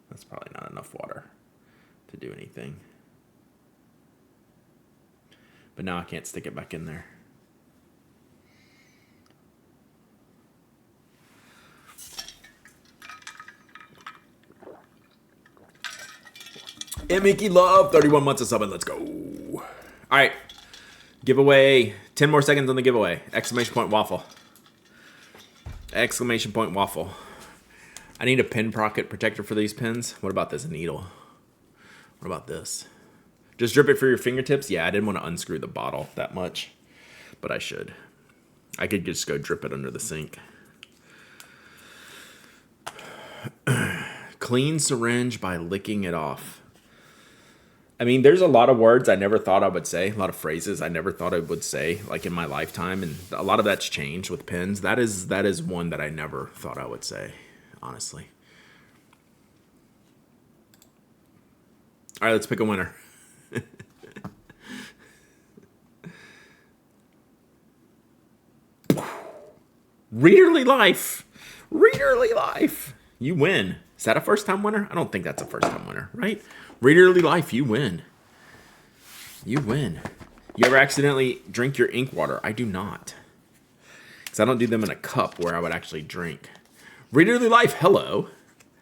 That's probably not enough water to do anything. But now I can't stick it back in there. And Mickey Love, 31 months of subbing. Let's go. All right. Giveaway. 10 more seconds on the giveaway. Exclamation point waffle. Exclamation point waffle. I need a pen pocket protector for these pens. What about this needle? What about this? Just drip it for your fingertips? Yeah, I didn't want to unscrew the bottle that much, but I should. I could just go drip it under the sink. Clean syringe by licking it off. I mean, there's a lot of words I never thought I would say, a lot of phrases I never thought I would say, like in my lifetime, and a lot of that's changed with pens. That is one that I never thought I would say, honestly. All right, let's pick a winner. Readerly Life. Readerly Life. You win. Is that a first-time winner? I don't think that's a first-time winner, right? Readerly Life, you win. You win. You ever accidentally drink your ink water? I do not. Because I don't do them in a cup where I would actually drink. Readerly Life, hello.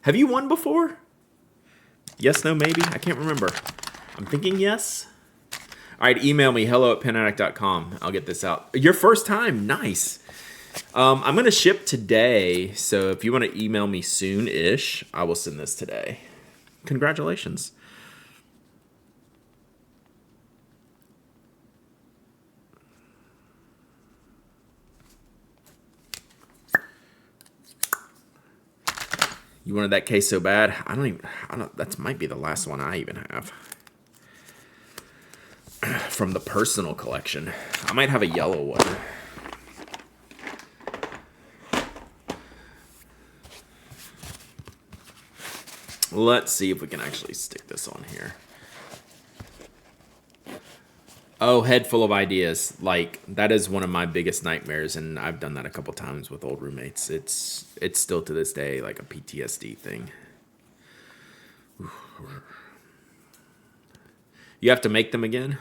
Have you won before? Yes, no, maybe? I can't remember. I'm thinking yes. All right, email me, hello@penaddict.com. I'll get this out. Your first time. Nice. I'm going to ship today, so if you want to email me soon-ish, I will send this today. Congratulations. You wanted that case so bad? That might be the last one I even have. From the personal collection. I might have a yellow one. Let's see if we can actually stick this on here. Oh, head full of ideas. Like, that is one of my biggest nightmares, and I've done that a couple times with old roommates. It's still to this day like a PTSD thing. You have to make them again?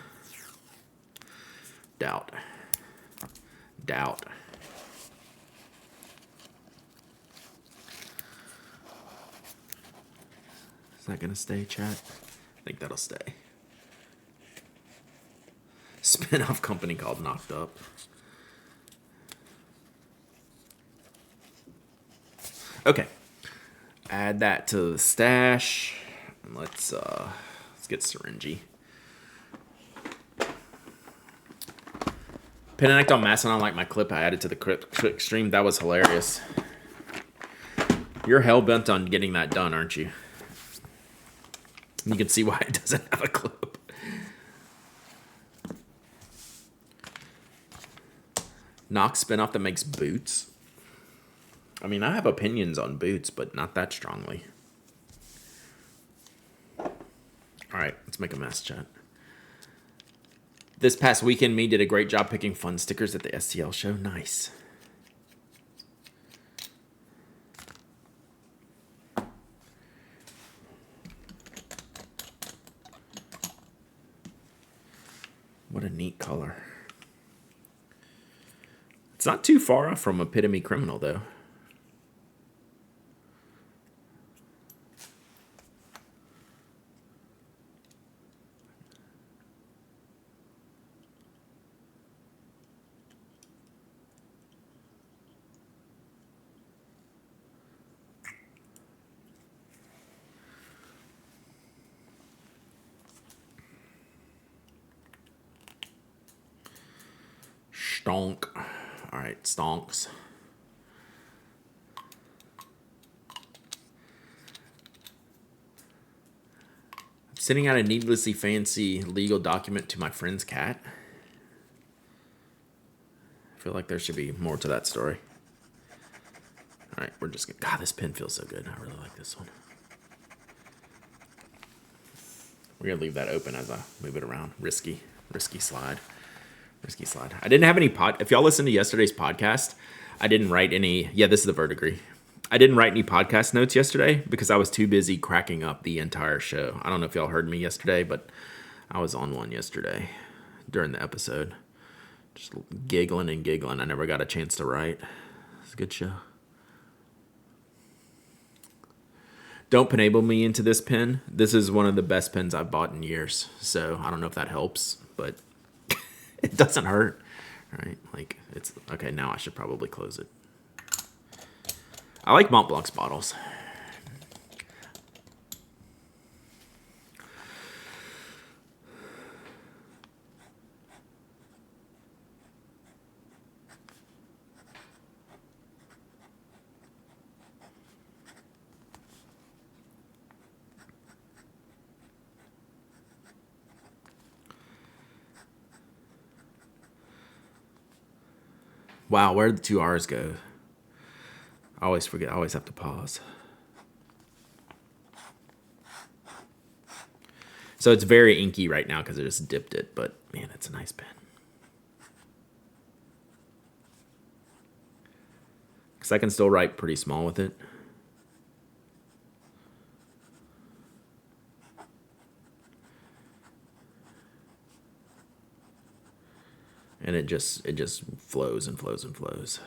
Doubt. Is that gonna stay, chat? I think that'll stay. Spin-off company called Knocked Up. Okay. Add that to the stash. And let's get syringy. Pen and Ink on Mastodon, like my clip I added to the quick stream. That was hilarious. You're hell-bent on getting that done, aren't you? You can see why it doesn't have a clip. Knox spinoff that makes boots. I mean, I have opinions on boots, but not that strongly. All right, let's make a mess, chat. This past weekend, me did a great job picking fun stickers at the STL show. Nice. What a neat color. It's not too far off from Epitome Criminal, though. Stonk. All right, stonks. I'm sending out a needlessly fancy legal document to my friend's cat. I feel like there should be more to that story. All right, we're just gonna... God, this pen feels so good. I really like this one. We're gonna leave that open as I move it around. Risky slide. Risky slide. I didn't have any if y'all listened to yesterday's podcast, I didn't write any. Yeah, this is the verdigris. I didn't write any podcast notes yesterday because I was too busy cracking up the entire show. I don't know if y'all heard me yesterday, but I was on one yesterday during the episode. Just giggling and giggling. I never got a chance to write. It's a good show. Don't enable me into this pen. This is one of the best pens I've bought in years. So I don't know if that helps, but it doesn't hurt, right? Like, it's okay. Now I should probably close it. I like Mont Blanc's bottles. Wow, where did the 2 R's go? I always forget. I always have to pause. So it's very inky right now because I just dipped it, but man, it's a nice pen. So I can still write pretty small with it. And it just flows and flows and flows.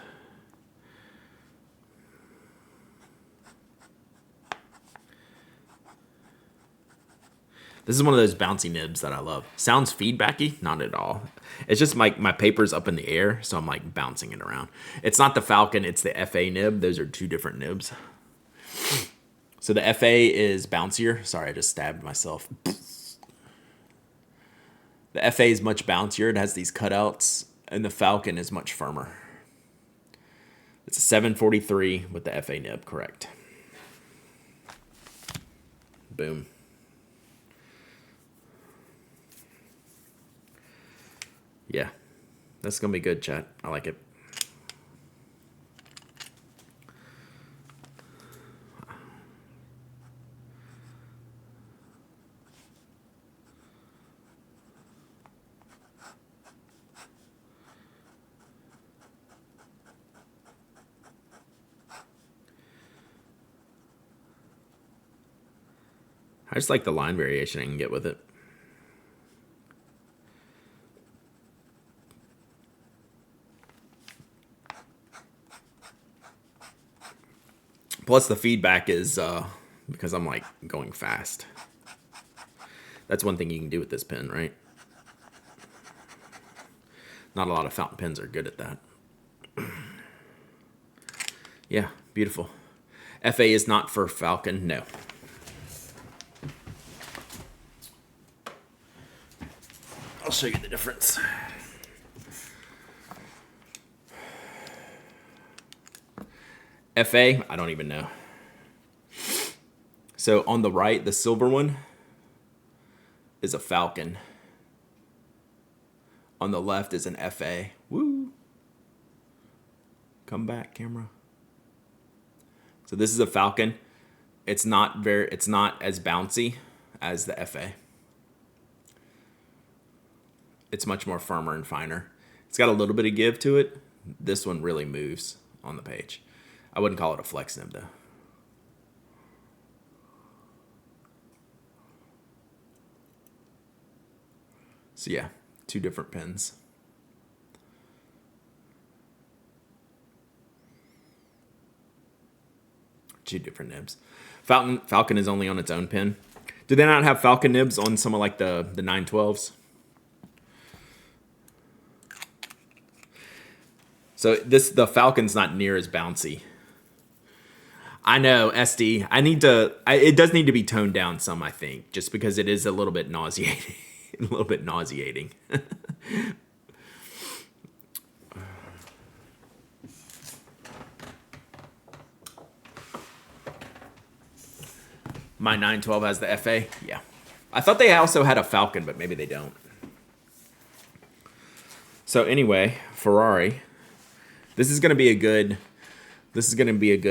This is one of those bouncy nibs that I love. Sounds feedbacky? Not at all. It's just my paper's up in the air, so I'm like bouncing it around. It's not the Falcon, it's the FA nib. Those are two different nibs. So the FA is bouncier. Sorry, I just stabbed myself. The FA is much bouncier. It has these cutouts, and the Falcon is much firmer. It's a 743 with the FA nib, correct. Boom. Yeah, that's going to be good, chat. I like it. I just like the line variation I can get with it. Plus the feedback is because I'm like going fast. That's one thing you can do with this pen, right? Not a lot of fountain pens are good at that. Yeah, beautiful. FA is not for Falcon, no. I'll show you the difference. FA, I don't even know. So on the right, the silver one is a Falcon. On the left is an FA. Woo! Come back, camera. So this is a Falcon. It's not as bouncy as the FA. It's much more firmer and finer. It's got a little bit of give to it. This one really moves on the page. I wouldn't call it a flex nib though. So yeah, two different pens. Two different nibs. Falcon is only on its own pen. Do they not have Falcon nibs on some of like the 912s? So the Falcon's not near as bouncy. I know, SD. It does need to be toned down some, I think, just because it is a little bit nauseating. A little bit nauseating. My 912 has the FA? Yeah. I thought they also had a Falcon, but maybe they don't. So anyway, Ferrari. This is gonna be a good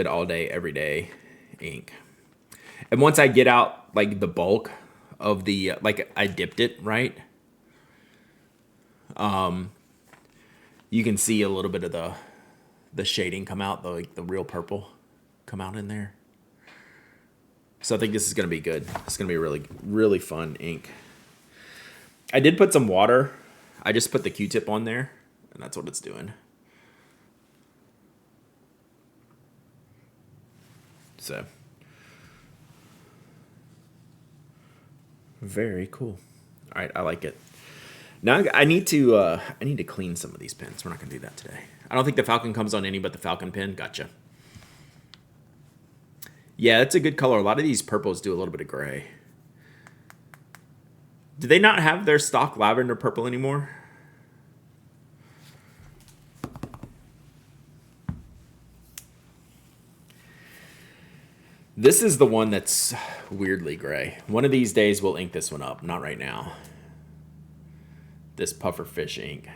all day, every day ink. And once I get out like the bulk of the like I dipped it, right? You can see a little bit of the shading come out, the real purple come out in there. So I think this is gonna be good. It's gonna be really, really fun ink. I did put some water. I just put the Q-tip on there, and that's what it's doing. So very cool. All right, I like it. Now I need to clean some of these pens. We're not gonna do that today. I don't think the Falcon comes on any but the Falcon pen. Gotcha. Yeah, it's a good color. A lot of these purples do a little bit of gray. Do they not have their stock lavender purple anymore? This is the one that's weirdly gray. One of these days we'll ink this one up. Not right now. This pufferfish ink.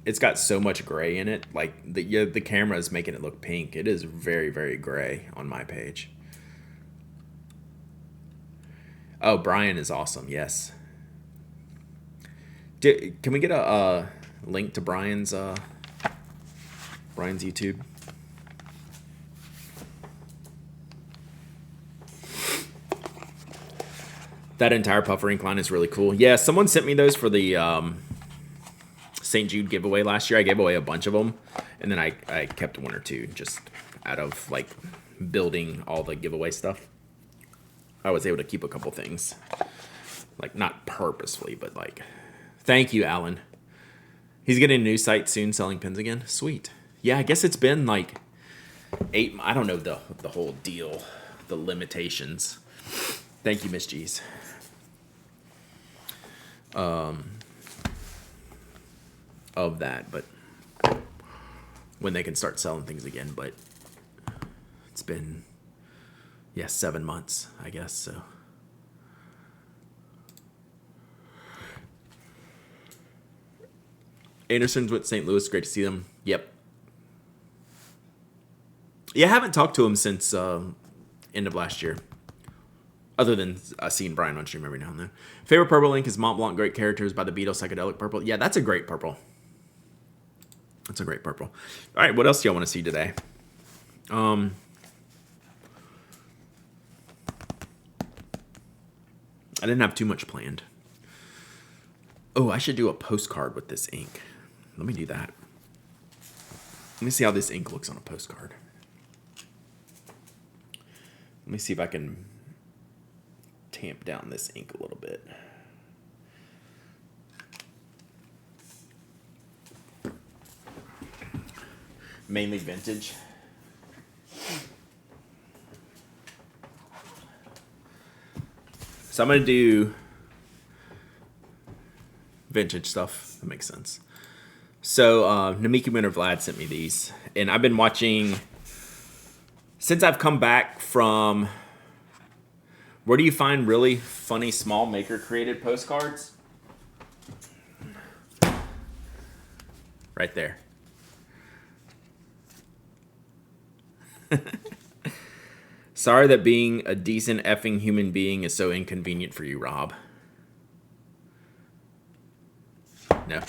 It's got so much gray in it. Like the camera is making it look pink. It is very, very gray on my page. Oh, Brian is awesome. Yes. Can we get a link to Brian's YouTube? That entire puffer ink line is really cool. Yeah, someone sent me those for the St. Jude giveaway last year. I gave away a bunch of them, and then I kept one or two just out of like building all the giveaway stuff. I was able to keep a couple things, like not purposefully, but like, thank you, Alan. He's getting a new site soon, selling pins again. Sweet. Yeah, I guess it's been like 8. I don't know the whole deal, the limitations. Thank you, Miss G's. Of that, but when they can start selling things again, but it's been 7 months, I guess. So Anderson's with St. Louis. Great to see them. Yep. Yeah, I haven't talked to him since end of last year. Other than seeing Brian on stream every now and then. Favorite purple ink is Mont Blanc Great Characters by the Beetle Psychedelic Purple. Yeah, that's a great purple. That's a great purple. All right, what else do y'all want to see today? I didn't have too much planned. Oh, I should do a postcard with this ink. Let me do that. Let me see how this ink looks on a postcard. Let me see if I can tamp down this ink a little bit. Mainly vintage. So I'm going to do vintage stuff. That makes sense. So Namiki Winter Vlad sent me these. And I've been watching... Since I've come back from... Where do you find really funny small maker-created postcards? Right there. Sorry that being a decent effing human being is so inconvenient for you, Rob. No.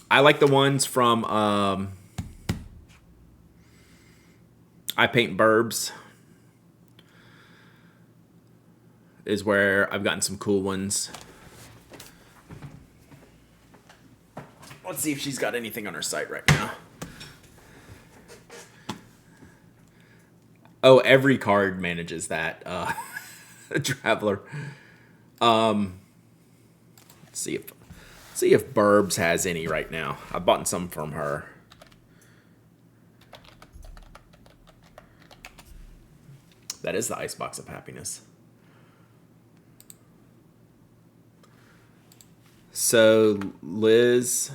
I like the ones from I Paint Burbs. Is where I've gotten some cool ones. Let's see if she's got anything on her site right now. Oh, every card manages that. Traveler. Let's see if Burbs has any right now. I've bought some from her. That is the Icebox of Happiness. So Liz,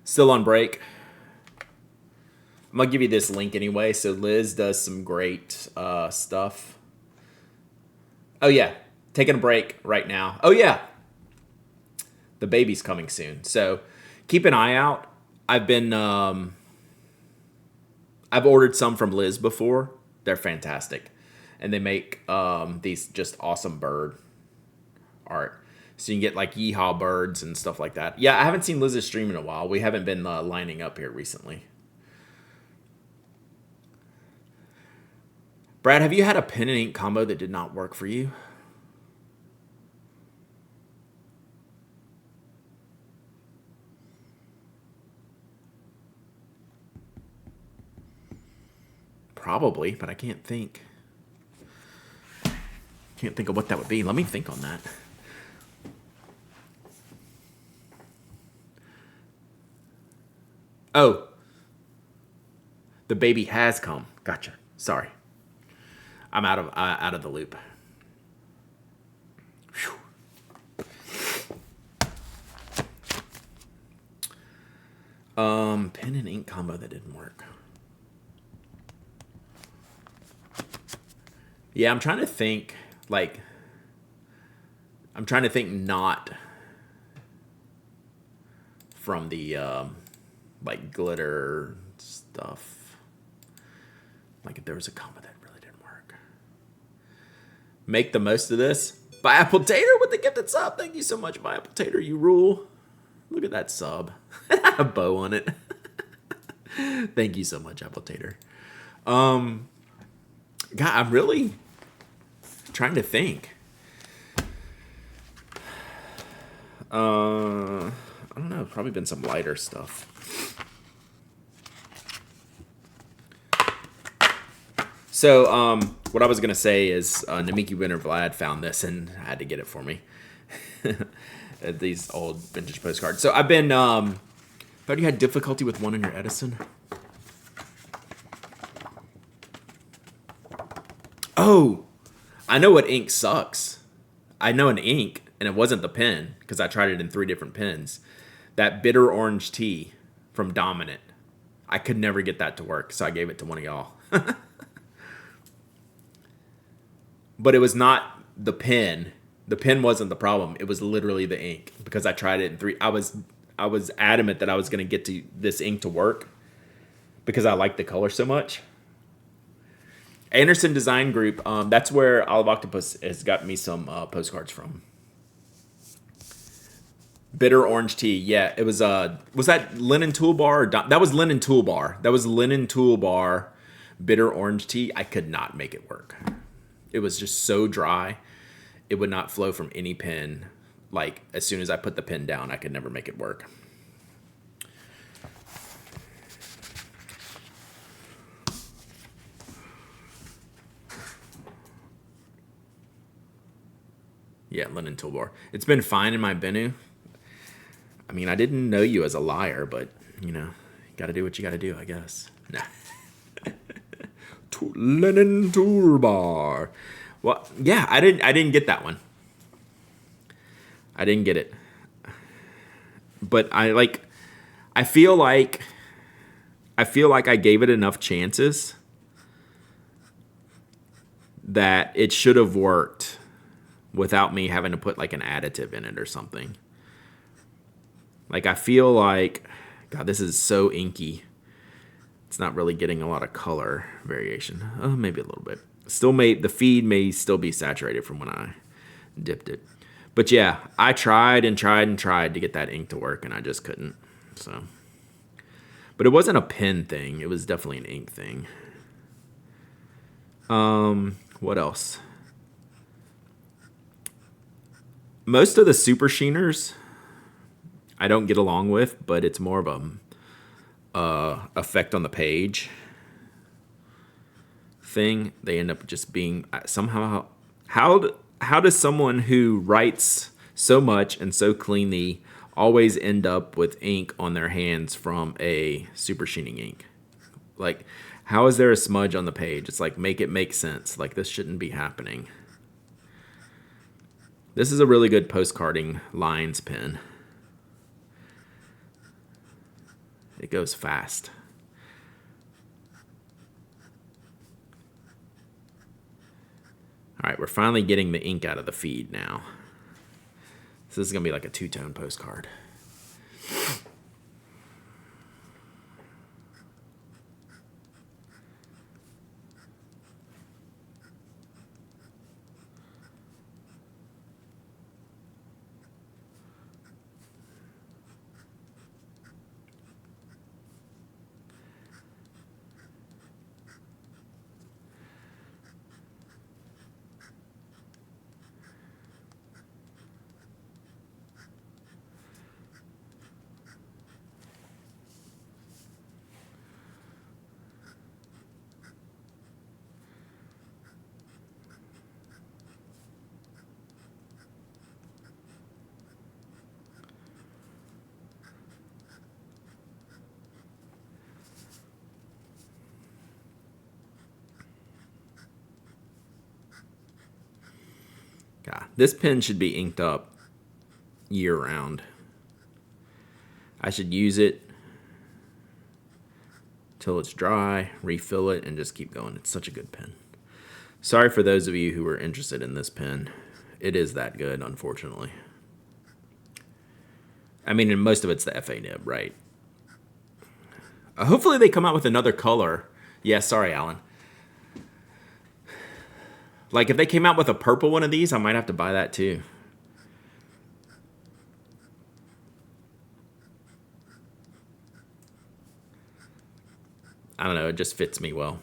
still on break. I'm going to give you this link anyway. So Liz does some great stuff. Oh, yeah. Taking a break right now. Oh, yeah. The baby's coming soon. So keep an eye out. I've ordered some from Liz before. They're fantastic. And they make these just awesome bird art. So you can get like yeehaw birds and stuff like that. Yeah, I haven't seen Liz's stream in a while. We haven't been lining up here recently. Brad, have you had a pen and ink combo that did not work for you? Probably, but I can't think. Can't think of what that would be. Let me think on that. Oh. The baby has come. Gotcha. Sorry. I'm out of the loop. Whew. Pen and ink combo that didn't work. Yeah, I'm trying to think not from the like glitter stuff. Like if there was a combo that really didn't work. Make the most of this. By Apple Tater with the gifted sub. Thank you so much, By Apple Tater. You rule. Look at that sub. A bow on it. Thank you so much, Apple Tater. God, I'm really trying to think. I don't know. Probably been some lighter stuff. So, what I was gonna say is Namiki Winter Vlad found this and had to get it for me. These old vintage postcards. So I've been. Thought you had difficulty with one in your Edison. Oh, I know what ink sucks. I know an ink, and it wasn't the pen because I tried it in 3 different pens. That bitter orange tea from Dominant. I could never get that to work, so I gave it to one of y'all. But it was not the pen. The pen wasn't the problem. It was literally the ink because I tried it in 3. I was adamant that I was going to get to this ink to work because I like the color so much. Anderson Design Group, that's where Olive Octopus has got me some postcards from. Bitter orange tea, yeah. It was that Linen Toolbar? That was Linen Toolbar. That was Linen Toolbar bitter orange tea. I could not make it work. It was just so dry. It would not flow from any pen. Like, as soon as I put the pen down, I could never make it work. Yeah, Linen Toolbar. It's been fine in my Bennu. I mean, I didn't know you as a liar, but, you know, you gotta do what you gotta do, I guess. Nah. Linen Toolbar. Well, yeah, I didn't get that one. I didn't get it. But I feel like I gave it enough chances that it should have worked without me having to put like an additive in it or something. Like, I feel like, God, this is so inky. It's not really getting a lot of color variation. Oh, maybe a little bit. The feed may still be saturated from when I dipped it. But yeah, I tried and tried and tried to get that ink to work, and I just couldn't. So, but it wasn't a pen thing. It was definitely an ink thing. What else? Most of the super sheeners I don't get along with, but it's more of a effect on the page thing. They end up just being somehow. How does someone who writes so much and so cleanly always end up with ink on their hands from a super sheening ink? Like, how is there a smudge on the page? It's like, make it make sense. Like, this shouldn't be happening. This is a really good postcarding lines pen. It goes fast. All right, we're finally getting the ink out of the feed now. So this is going to be like a 2-tone postcard. God, this pen should be inked up year round. I should use it till it's dry, refill it, and just keep going. It's such a good pen. Sorry for those of you who were interested in this pen. It is that good, unfortunately. I mean, and most of it's the FA nib, right? Hopefully they come out with another color. Yeah, sorry, Alan. Like, if they came out with a purple one of these, I might have to buy that too. I don't know, it just fits me well.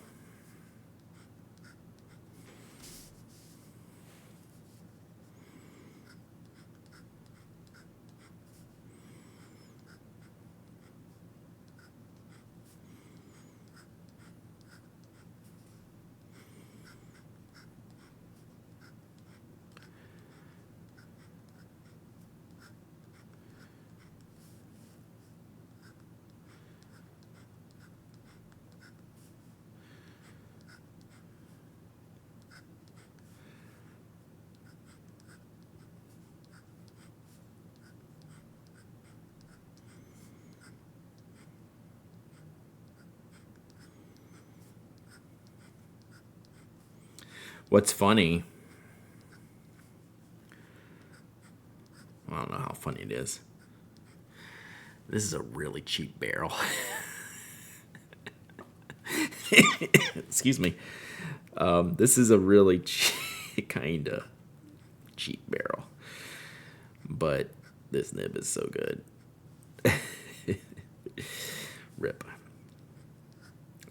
What's funny, I don't know how funny it is. This is a really cheap barrel. Excuse me. This is a really kind of cheap barrel. But this nib is so good. Rip.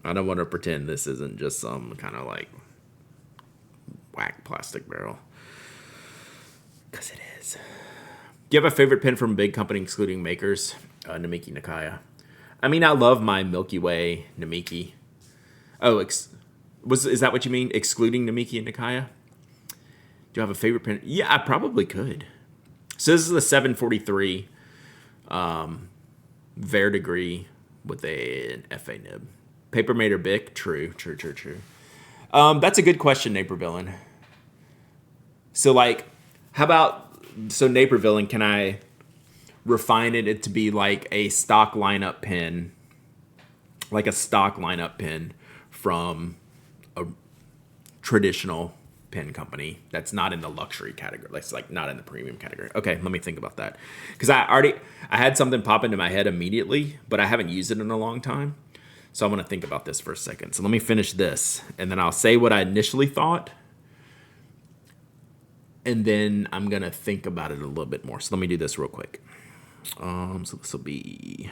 I don't want to pretend this isn't just some kind of like whack plastic barrel. Because it is. Do you have a favorite pen from a big company excluding makers? Namiki Nakaya. I mean, I love my Milky Way Namiki. Oh, is that what you mean? Excluding Namiki and Nakaya? Do you have a favorite pen? Yeah, I probably could. So this is the 743 Verdigris with an FA nib. Paper made or Bic? True. That's a good question, Napervillin. So like, how about, so Napervillin, can I refine it to be like a stock lineup pen, like a stock lineup pen from a traditional pen company that's not in the luxury category, that's like not in the premium category? Okay, let me think about that, because I had something pop into my head immediately, but I haven't used it in a long time, so I want to think about this for a second. So let me finish this, and then I'll say what I initially thought, and then I'm gonna think about it a little bit more. So let me do this real quick. So this will be.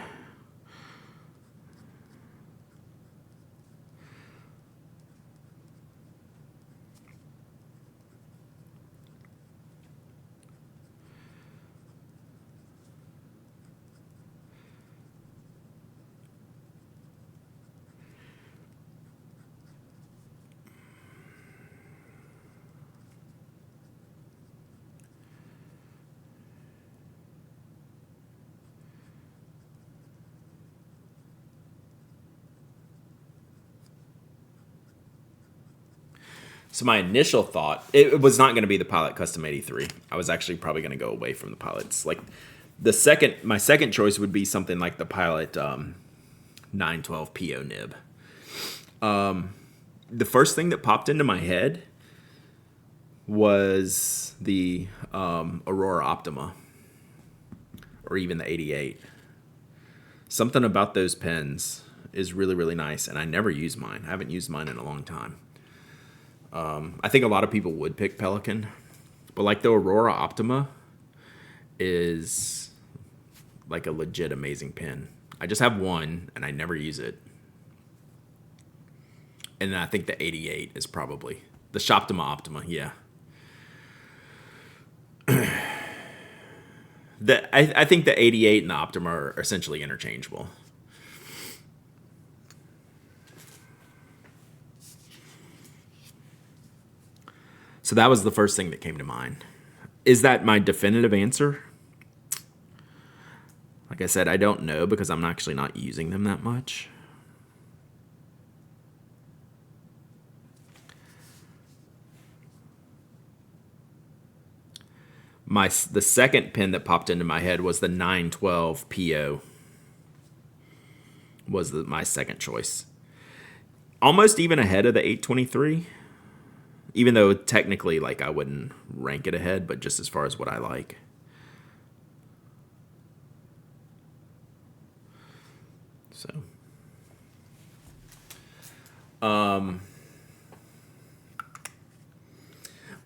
So my initial thought, it was not going to be the Pilot Custom 83. I was actually probably going to go away from the Pilots. Like my second choice would be something like the Pilot 912 PO nib. The first thing that popped into my head was the Aurora Optima, or even the 88. Something about those pens is really, really nice, and I never use mine. I haven't used mine in a long time. I think a lot of people would pick Pelican, but like the Aurora Optima is like a legit amazing pen. I just have one, and I never use it. And then I think the 88 is probably the Shoptima Optima. Yeah. I think the 88 and the Optima are essentially interchangeable. So that was the first thing that came to mind. Is that my definitive answer? Like I said, I don't know, because I'm actually not using them that much. The second pen that popped into my head was the 912 PO. Was my second choice. Almost even ahead of the 823. Even though technically, like, I wouldn't rank it ahead, but just as far as what I like. So,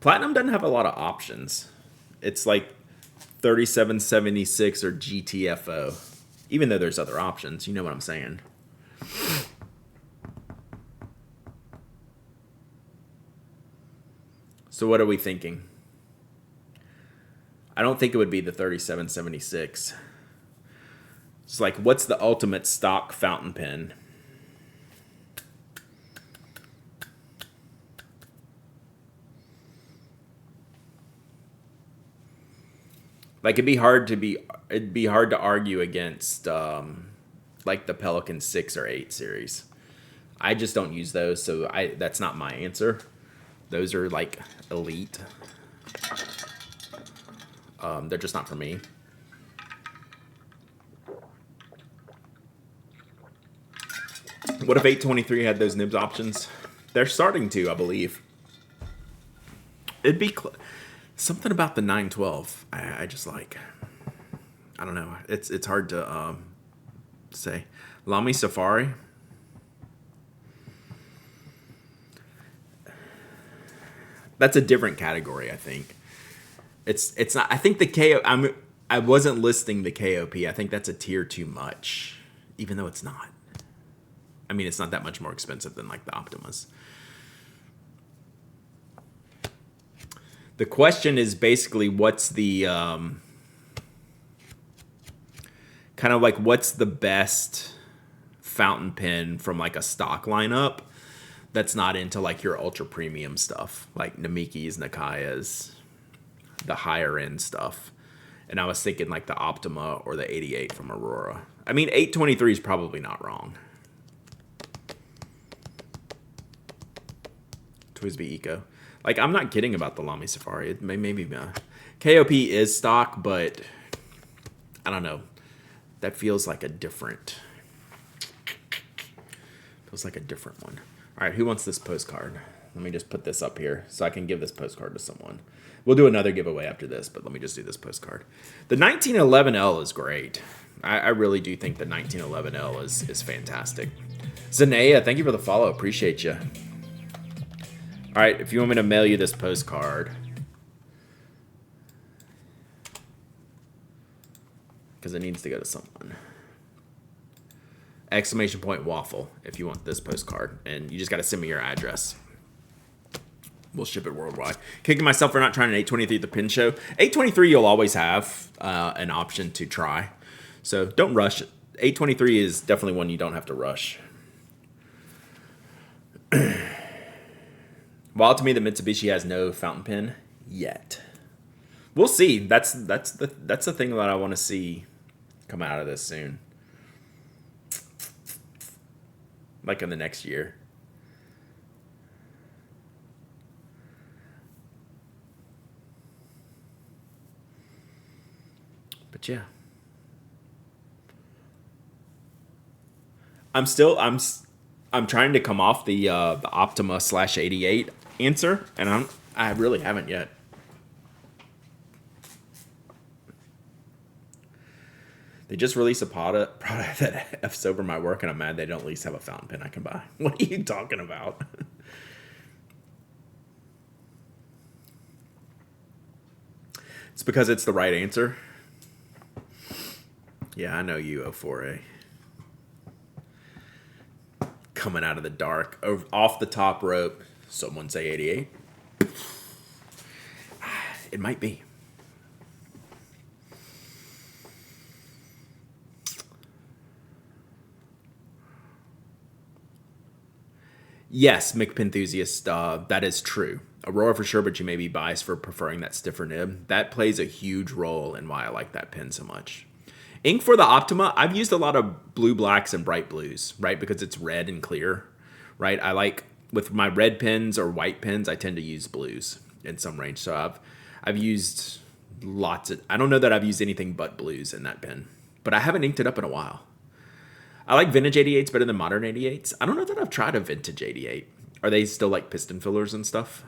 Platinum doesn't have a lot of options. It's like 3776 or GTFO. Even though there's other options, you know what I'm saying. So what are we thinking? I don't think it would be the 3776. It's like, what's the ultimate stock fountain pen? Like, it'd be hard to argue against like the Pelican 6 or 8 series. I just don't use those, so that's not my answer. Those are like elite. They're just not for me. What if 823 had those nibs options? They're starting to, I believe. It'd be something about the 912. I just like. I don't know. It's hard to say. Lamy Safari. That's a different category, I think. It's not. I think the KO. I wasn't listing the KOP. I think that's a tier too much, even though it's not. I mean, it's not that much more expensive than like the Optimas. The question is basically what's the kind of like what's the best fountain pen from like a stock lineup that's not into like your ultra premium stuff, like Namikis, Nakayas, the higher end stuff. And I was thinking like the Optima or the 88 from Aurora. I mean, 823 is probably not wrong. Twisby Eco. Like, I'm not kidding about the Lamy Safari. It maybe KOP is stock, but I don't know. That feels like a different one. All right, who wants this postcard? Let me just put this up here so I can give this postcard to someone. We'll do another giveaway after this, but let me just do this postcard. The 1911L is great. I really do think the 1911L is fantastic. Zanea, thank you for the follow. Appreciate you. All right, if you want me to mail you this postcard, because it needs to go to someone. Exclamation point waffle if you want this postcard, and you just got to send me your address. We'll ship it worldwide. Kicking myself for not trying an 823 at the pin show. 823 you'll always have an option to try, so don't rush it. 823 is definitely one you don't have to rush. While to me, the Mitsubishi has no fountain pen yet. We'll see. That's the thing that I want to see come out of this soon. Like in the next year. But yeah. I'm trying to come off the Optima /88 answer, and I really haven't yet. They just released a product that F's over my work, and I'm mad they don't at least have a fountain pen I can buy. What are you talking about? It's because it's the right answer. Yeah, I know you, 04A. Coming out of the dark, off the top rope. Someone say 88. It might be. Yes, McPenthusiast, that is true. Aurora for sure, but you may be biased for preferring that stiffer nib. That plays a huge role in why I like that pen so much. Ink for the Optima, I've used a lot of blue blacks and bright blues, right? Because it's red and clear, right? I like, with my red pens or white pens, I tend to use blues in some range. So I've used lots of, I don't know that I've used anything but blues in that pen, but I haven't inked it up in a while. I like vintage 88s better than modern 88s. I don't know that I've tried a vintage 88. Are they still like piston fillers and stuff?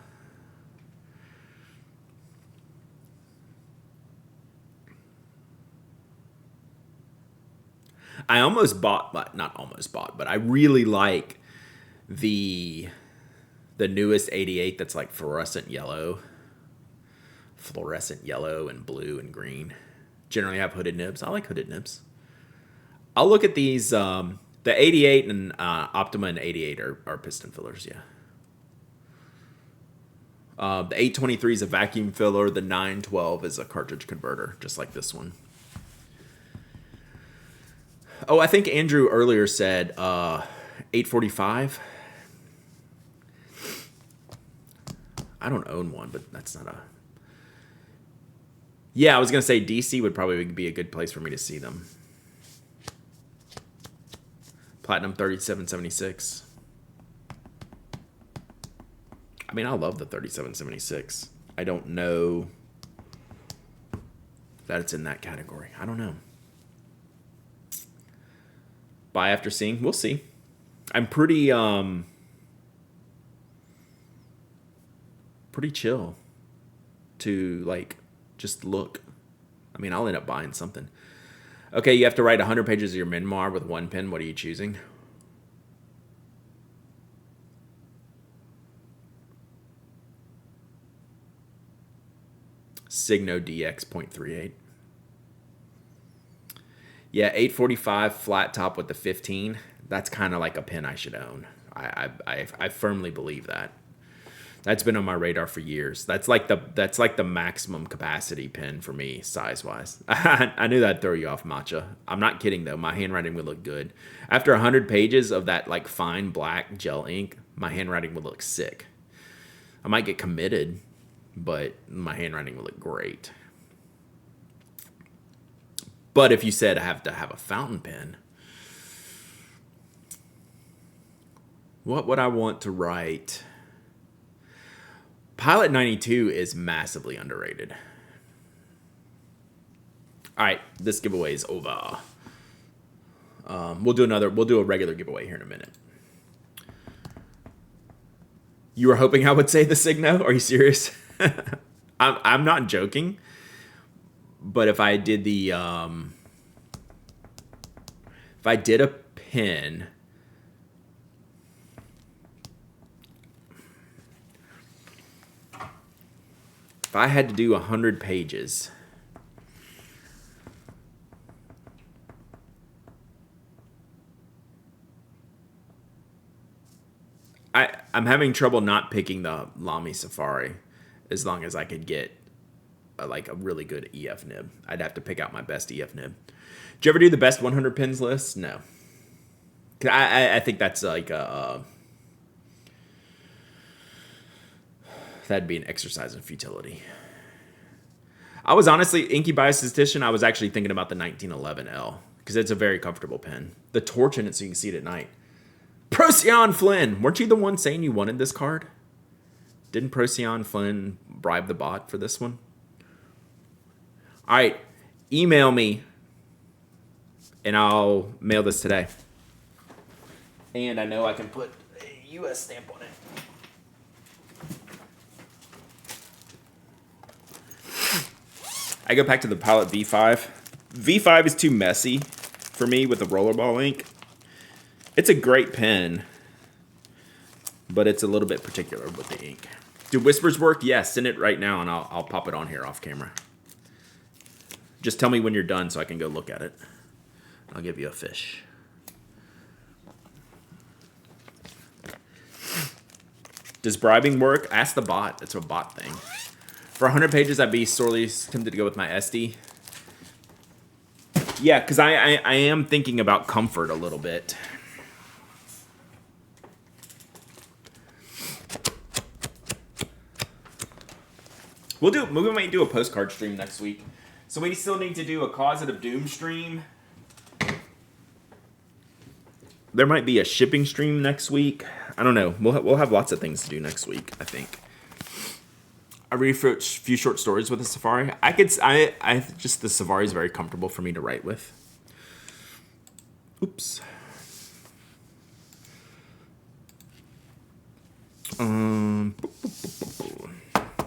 I almost bought, but not almost bought, but I really like the newest 88 that's like fluorescent yellow and blue and green. Generally have hooded nibs. I like hooded nibs. I'll look at these. The 88 and Optima and 88 are piston fillers, yeah. The 823 is a vacuum filler. The 912 is a cartridge converter, just like this one. Oh, I think Andrew earlier said 845. I don't own one, but that's not a... Yeah, I was going to say DC would probably be a good place for me to see them. Platinum 3776. I mean, I love the 3776. I don't know that it's in that category. I don't know. Buy after seeing? We'll see. I'm pretty chill. to like just look. I mean, I'll end up buying something. Okay, you have to write 100 pages of your memoir with one pen. What are you choosing? Signo DX.38. Yeah, 845 flat top with the 15. That's kind of like a pen I should own. I firmly believe that. That's been on my radar for years. That's like the maximum capacity pen for me, size wise. I knew that'd throw you off, Matcha. I'm not kidding though. My handwriting would look good. After 100 pages of that like fine black gel ink, my handwriting would look sick. I might get committed, but my handwriting would look great. But if you said I have to have a fountain pen, what would I want to write? Pilot 92 is massively underrated. All right, this giveaway is over. We'll do a regular giveaway here in a minute. You were hoping I would say the Signo? Are you serious? I'm not joking. But if I did if I did a pen, if I had to do 100 pages, I'm having trouble not picking the Lamy Safari as long as I could get like a really good EF nib. I'd have to pick out my best EF nib. Did you ever do the best 100 pins list? No. I think that's like that'd be an exercise in futility. I was honestly, Inky Biostatistician, I was actually thinking about the 1911L because it's a very comfortable pen. The torch in it so you can see it at night. Procyon Flynn! Weren't you the one saying you wanted this card? Didn't Procyon Flynn bribe the bot for this one? All right, email me, and I'll mail this today. And I know I can put a U.S. stamp on it. I go back to the Pilot V5. V5 is too messy for me with the rollerball ink. It's a great pen, but it's a little bit particular with the ink. Do whispers work? Yes, send it right now, and I'll pop it on here off camera. Just tell me when you're done so I can go look at it. I'll give you a fish. Does bribing work? Ask the bot. It's a bot thing. For 100 pages, I'd be sorely tempted to go with my SD. Yeah, because I am thinking about comfort a little bit. We might do a postcard stream next week. So we still need to do a Closet of Doom stream. There might be a shipping stream next week. I don't know. We'll have lots of things to do next week, I think. I read a few short stories with the Safari. I just, the Safari is very comfortable for me to write with. Oops.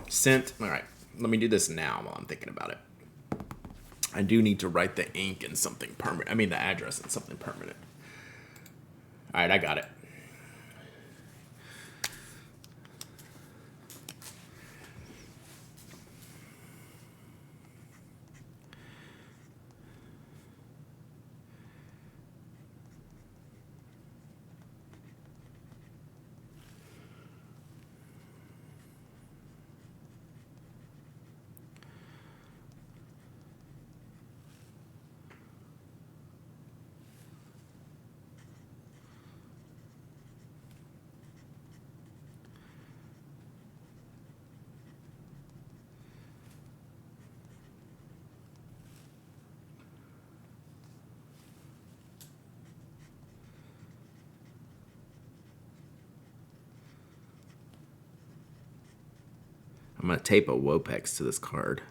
Sent. All right. Let me do this now while I'm thinking about it. I do need to write the ink in something permanent. I mean, the address in something permanent. All right, I got it. I'm going to tape a Wopex to this card.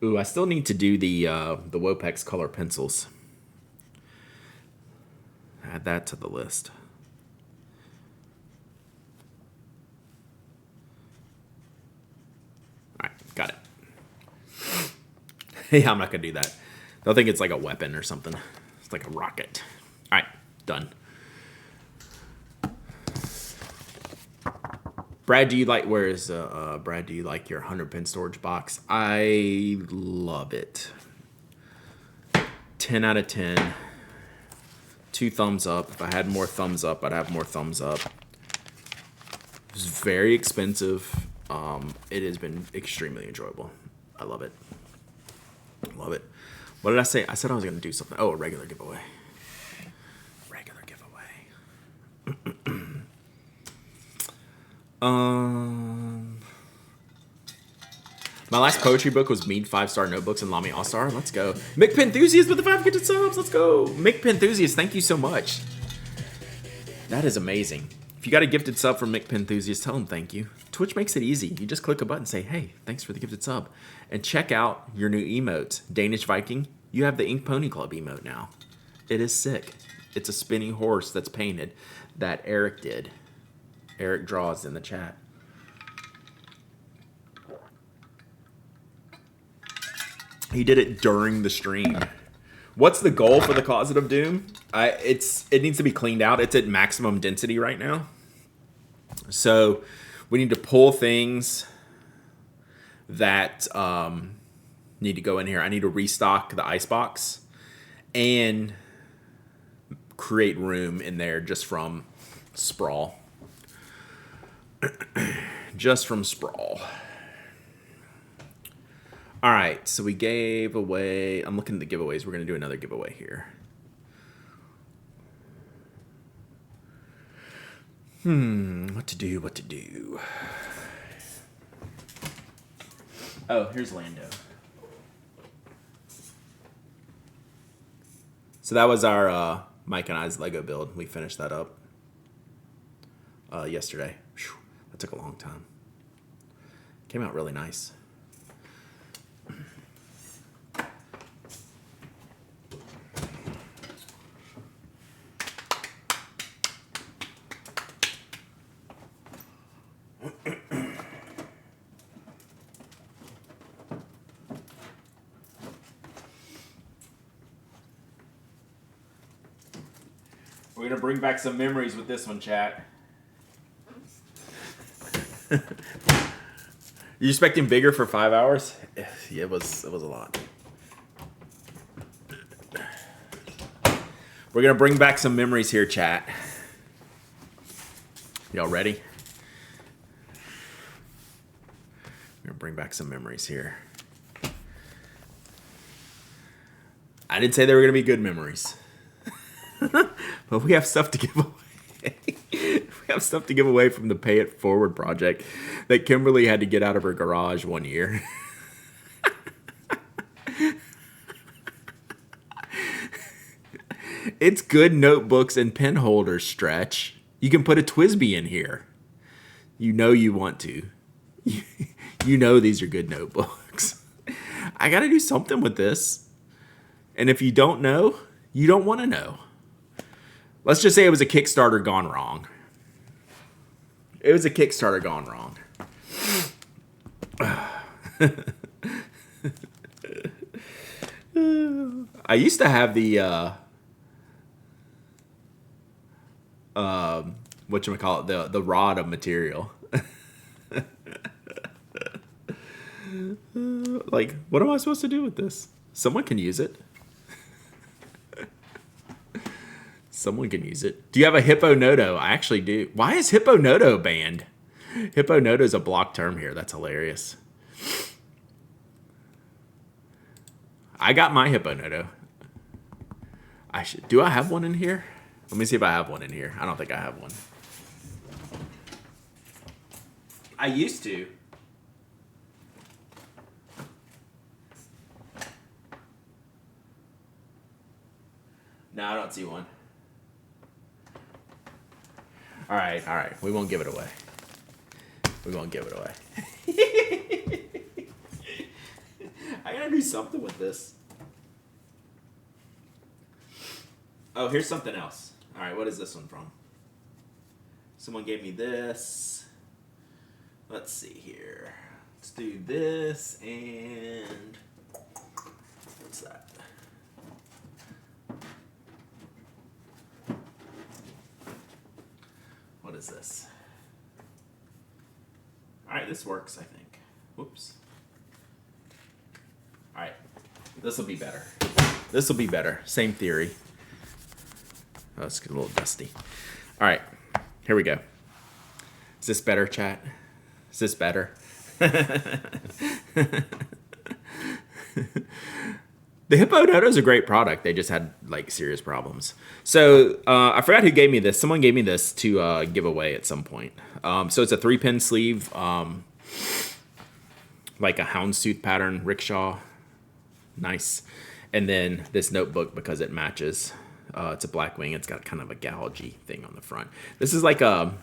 Ooh, I still need to do the Wopex color pencils. Add that to the list. Yeah, I'm not gonna do that. They'll think it's like a weapon or something. It's like a rocket. All right, done. Brad, do you like? Where is Brad? Do you like your 100 pin storage box? I love it. 10 out of 10. 2 thumbs up. If I had more thumbs up, I'd have more thumbs up. It's very expensive. It has been extremely enjoyable. I love it. Love it. What did I say? I said I was going to do something. Oh, a regular giveaway. Regular giveaway. My last poetry book was Mead 5-star Notebooks and Lamy All-Star. Let's go. Mick Penthusiast with the 5 gifted subs. Let's go. Mick Penthusiast, thank you so much. That is amazing. If you got a gifted sub from Mick Penthusiast, tell him thank you. Twitch makes it easy. You just click a button and say, hey, thanks for the gifted sub. And check out your new emotes. Danish Viking, you have the Ink Pony Club emote now. It is sick. It's a spinning horse that's painted that Eric did. Eric draws in the chat. He did it during the stream. What's the goal for the Closet of Doom? It needs to be cleaned out. It's at maximum density right now. So we need to pull things that need to go in here. I need to restock the icebox and create room in there just from sprawl. Just from sprawl. All right, so we gave away. I'm looking at the giveaways. We're going to do another giveaway here. What to do? Oh, here's Lando. So that was our Mike and I's Lego build. We finished that up yesterday. Whew, that took a long time. Came out really nice. We're going to bring back some memories with this one, chat. You expecting bigger for 5 hours? Yeah, it was a lot. We're going to bring back some memories here, chat. Y'all ready? We're going to bring back some memories here. I didn't say they were going to be good memories. But we have stuff to give away. We have stuff to give away from the Pay It Forward project that Kimberly had to get out of her garage one year. It's good notebooks and pen holders, Stretch. You can put a Twisby in here. You know you want to. You know these are good notebooks. I got to do something with this. And if you don't know, you don't want to know. Let's just say it was a Kickstarter gone wrong. It was a Kickstarter gone wrong. I used to have the whatchamacallit, the rod of material. Like, what am I supposed to do with this? Someone can use it. Someone can use it. Do you have a Hippo Noto? I actually do. Why is Hippo Noto banned? Hippo Noto is a block term here. That's hilarious. I got my Hippo Noto. Do I have one in here? Let me see if I have one in here. I don't think I have one. I used to. No, I don't see one. All right. We won't give it away. We won't give it away. I gotta do something with this. Oh, here's something else. All right, what is this one from? Someone gave me this. Let's see here. Let's do this and is this? All right, this works, I think. Whoops. All right, this will be better. This will be better. Same theory. Oh, it's a little dusty. All right, here we go. Is this better, chat? Is this better? The Hippo Dodo is a great product. They just had like serious problems. So I forgot who gave me this. Someone gave me this to give away at some point. So it's a 3-pin sleeve, like a houndstooth pattern rickshaw. Nice. And then this notebook because it matches. It's a Blackwing. It's got kind of a gougey thing on the front. This is like a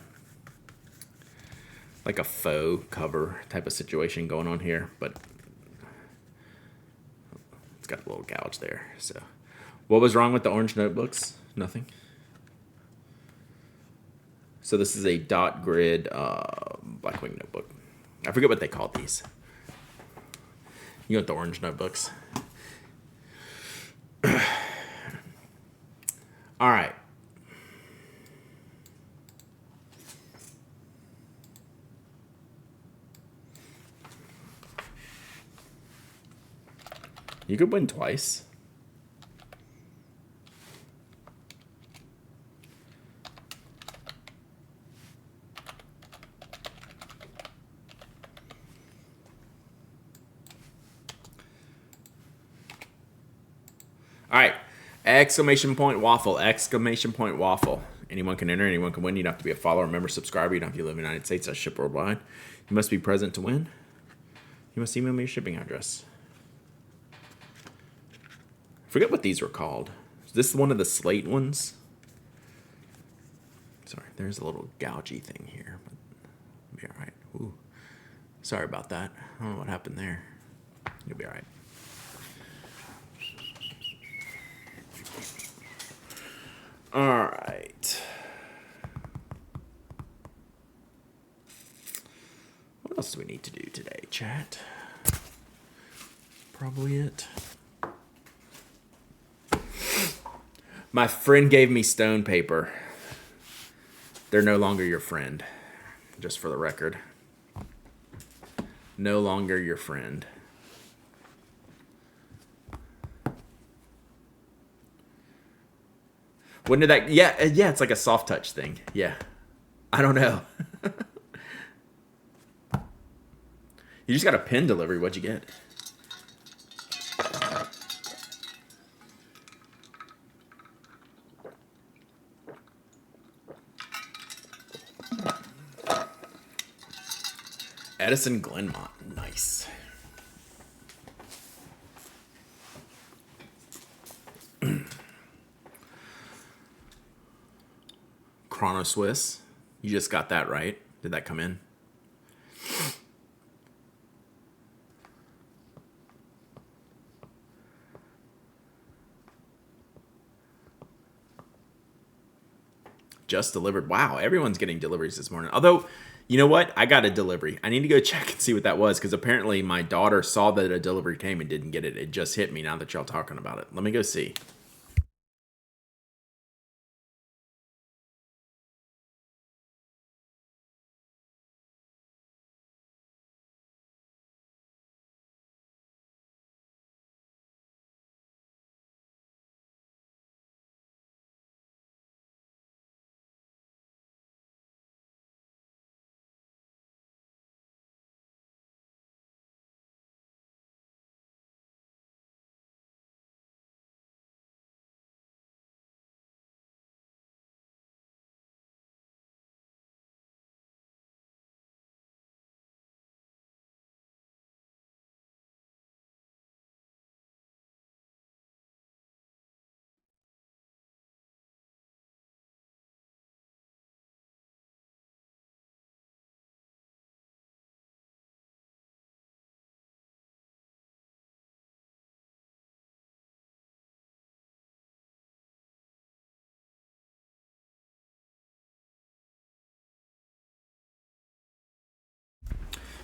faux cover type of situation going on here, but it's got a little gouge there. So what was wrong with the orange notebooks? Nothing. So this is a dot grid Blackwing notebook. I forget what they call these. You got the orange notebooks. All right. You could win twice. All right. Exclamation point waffle. Exclamation point waffle. Anyone can enter. Anyone can win. You don't have to be a follower, member, subscriber. You don't have to live in the United States. I ship worldwide. You must be present to win. You must email me your shipping address. I forget what these were called. Is this one of the slate ones? Sorry, there's a little gougey thing here. But it'll be all right. Ooh. Sorry about that. I don't know what happened there. You'll be all right. All right. What else do we need to do today, chat? Probably it. My friend gave me stone paper. They're no longer your friend. Just for the record. No longer your friend. When did that? Yeah, it's like a soft touch thing. Yeah. I don't know. You just got a pin delivery. What'd you get? Edison Glenmont. Nice. Chrono Swiss. You just got that right. Did that come in? Just delivered. Wow, everyone's getting deliveries this morning. Although, you know what? I got a delivery. I need to go check and see what that was because apparently my daughter saw that a delivery came and didn't get it. It just hit me now that y'all talking about it. Let me go see.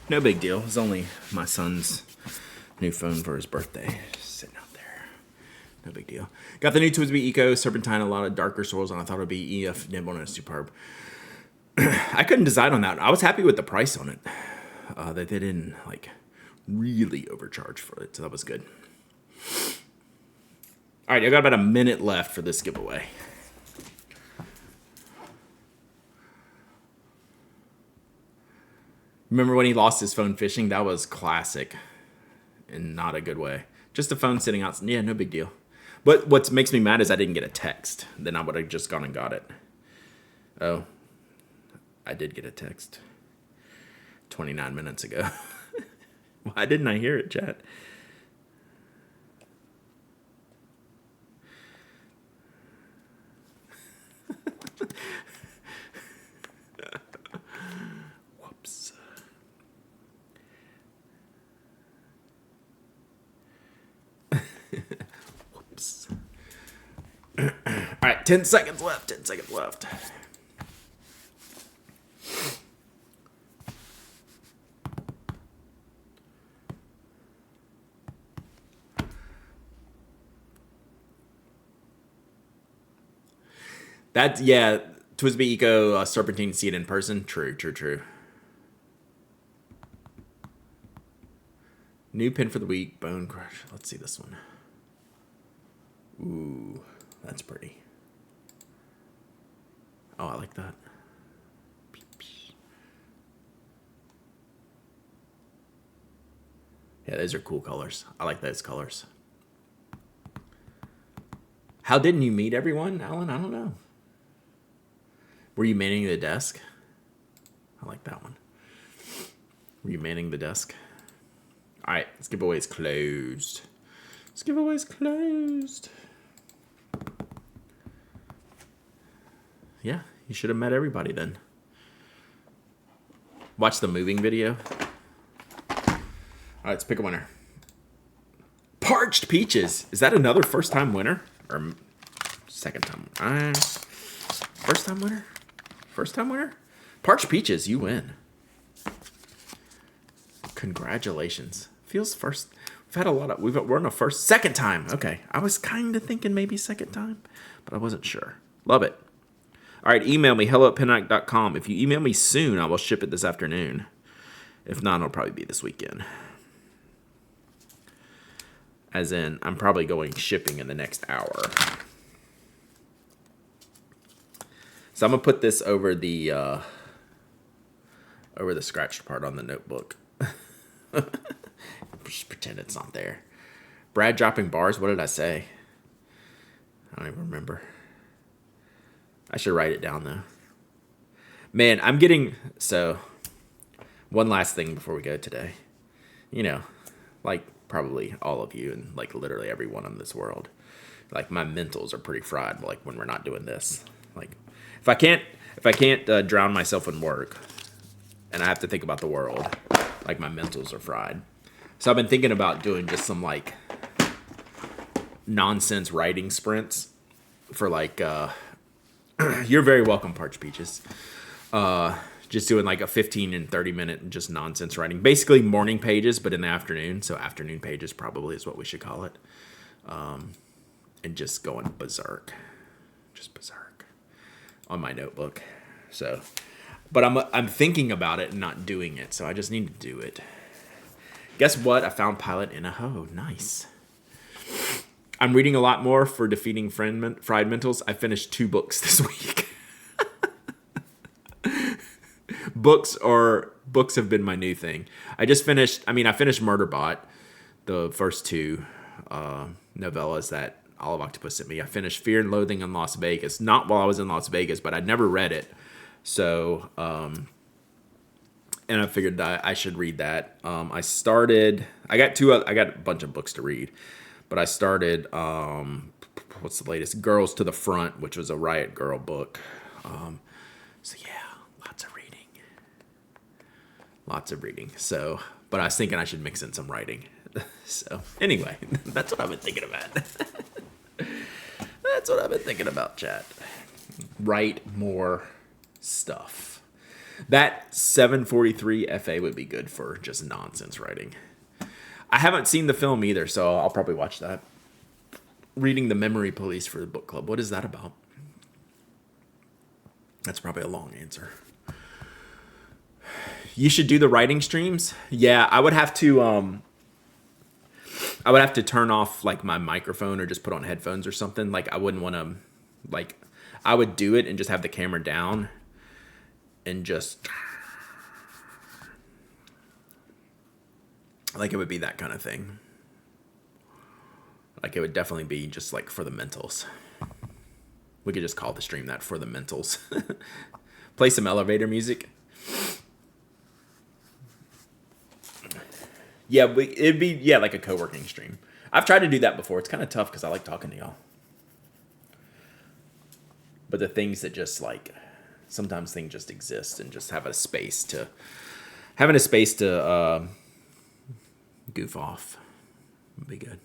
No big deal. It's only my son's new phone for his birthday. Just sitting out there. No big deal. Got the new Twisby Eco Serpentine, a lot of darker soils, and I thought it would be EF Nimble and superb. I couldn't decide on that. I was happy with the price on it. That they didn't like really overcharge for it, so that was good. All right, I got about a minute left for this giveaway. Remember when he lost his phone fishing? That was classic, in not a good way. Just a phone sitting out. Yeah, no big deal. But what makes me mad is I didn't get a text. Then I would have just gone and got it. Oh, I did get a text 29 minutes ago. Why didn't I hear it, chat? Whoops. Whoops. All right, 10 seconds left. 10 seconds left. That's, yeah, Twisby Eco Serpentine, see it in person. True, true, true. New pin for the week, Bone Crush. Let's see this one. Ooh, that's pretty. Oh, I like that. Yeah, those are cool colors. I like those colors. How didn't you meet everyone, Alan? I don't know. Were you manning the desk? I like that one. Were you manning the desk? All right, this giveaway is closed. This giveaway is closed. Yeah, you should have met everybody then. Watch the moving video. All right, let's pick a winner. Parched Peaches. Is that another first-time winner? Or second time? First-time winner? First-time winner? Parched Peaches, you win. Congratulations. Feels first. We've had a lot of. We're in a second time. Okay, I was kind of thinking maybe second time, but I wasn't sure. Love it. All right, email me hello@pennac.com. If you email me soon, I will ship it this afternoon. If not, it'll probably be this weekend. As in, I'm probably going shipping in the next hour. So I'm gonna put this over the scratched part on the notebook. Just pretend it's not there. Brad dropping bars. What did I say? I don't even remember. I should write it down though. Man, I'm getting so. One last thing before we go today. You know, like probably all of you and like literally everyone in this world. Like my mentals are pretty fried. Like when we're not doing this. Like if I can't drown myself in work, and I have to think about the world, like my mentals are fried. So I've been thinking about doing just some like nonsense writing sprints for like you're very welcome, Parched Peaches. Just doing like a 15 and 30 minute just nonsense writing. Basically morning pages, but in the afternoon. So afternoon pages probably is what we should call it. And just going berserk. Just berserk on my notebook. So, but I'm thinking about it and not doing it. So I just need to do it. Guess what? I found Pilot in a Hoe. Nice. I'm reading a lot more for Defeating Fried Mentals. I finished 2 books this week. Books have been my new thing. I finished Murderbot, the first 2 novellas that Olive Octopus sent me. I finished Fear and Loathing in Las Vegas. Not while I was in Las Vegas, but I'd never read it. So, and I figured that I should read that. I got a bunch of books to read, but I started, what's the latest? Girls to the Front, which was a Riot Girl book. So yeah, lots of reading. So, but I was thinking I should mix in some writing. So anyway, that's what I've been thinking about. That's what I've been thinking about, chat. Write more stuff. That 743 FA would be good for just nonsense writing. I haven't seen the film either, so I'll probably watch that. Reading The Memory Police for the book club. What is that about? That's probably a long answer. You should do the writing streams. Yeah, I would have to turn off like my microphone or just put on headphones or something. Like I wouldn't want to like I would do it and just have the camera down and just like it would be that kind of thing. Like it would definitely be just like for the mentals. We could just call the stream that, for the mentals. Play some elevator music. Yeah, it'd be like a co-working stream. I've tried to do that before. It's kind of tough because I like talking to y'all. But the things that just like, sometimes things just exist and just having a space to goof off would be good.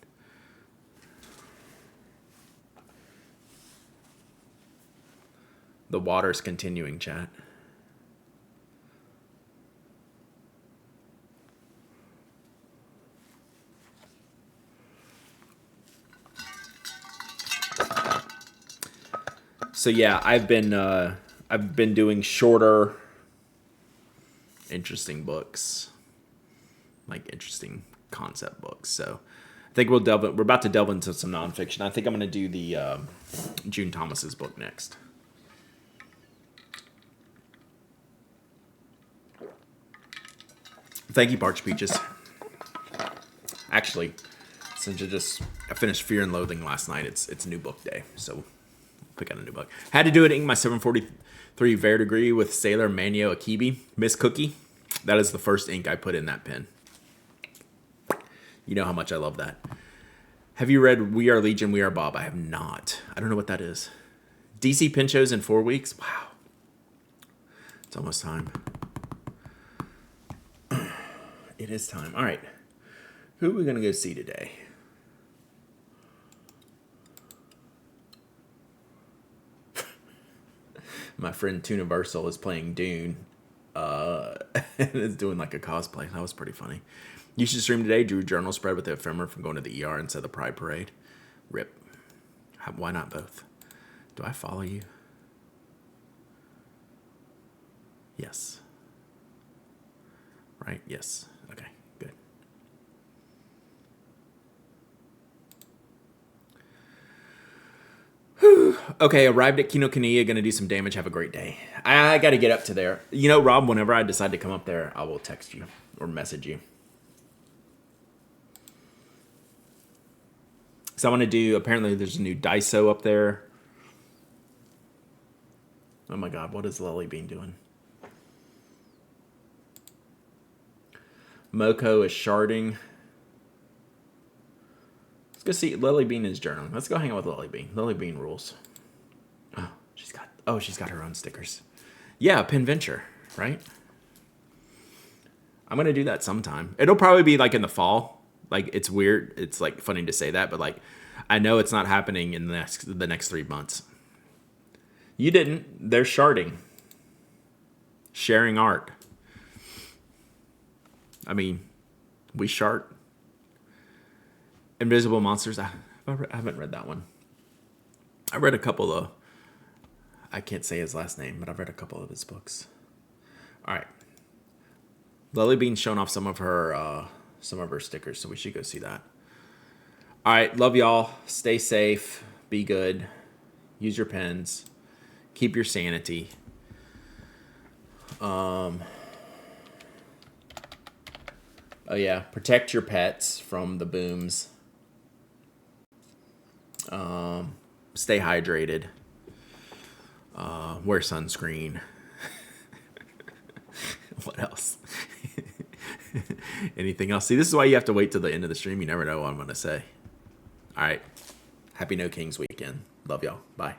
The water's continuing, chat. So yeah, I've been doing shorter, interesting books, like interesting concept books. So I think we're about to delve into some nonfiction. I think I'm going to do the June Thomas's book next. Thank you, Parched Peaches. Actually, since I finished Fear and Loathing last night, it's new book day, so pick out a new book. Had to do it in my 743 Verdigris with Sailor Manio Akibi. Miss Cookie. That is the first ink I put in that pen. You know how much I love that. Have you read We Are Legion, We Are Bob? I have not. I don't know what that is. DC Pinchos in 4 weeks? Wow. It's almost time. It is time. All right. Who are we going to go see today? My friend Tuniversal is playing Dune. And is doing like a cosplay. That was pretty funny. You should stream today. Drew journal spread with the ephemera from going to the ER instead of the Pride Parade. Rip. Why not both? Do I follow you? Yes. Right? Yes. Okay, good. Whew. Okay, arrived at Kinokuniya, gonna do some damage. Have a great day. I gotta get up to there. You know, Rob, whenever I decide to come up there, I will text you or message you. So I want to do, apparently there's a new Daiso up there. Oh my god, what is Lily Bean doing? Moko is sharding. Let's go see. Lily Bean is journaling. Let's go hang out with Lily Bean. Lily Bean rules. She's got her own stickers. Yeah, Penventure, right? I'm gonna do that sometime. It'll probably be like in the fall. Like it's weird. It's like funny to say that, but like I know it's not happening in the next 3 months. You didn't. They're sharding. Sharing art. I mean, we shard. Invisible Monsters. I haven't read that one. I read a couple of. I can't say his last name, but I've read a couple of his books. All right. Lily Bean's showing off some of her stickers, so we should go see that. All right, love y'all. Stay safe. Be good. Use your pens. Keep your sanity. Oh yeah, protect your pets from the booms. Stay hydrated. Wear sunscreen. What else? Anything else? See, this is why you have to wait till the end of the stream. You never know what I'm going to say. All right. Happy No Kings weekend. Love y'all. Bye.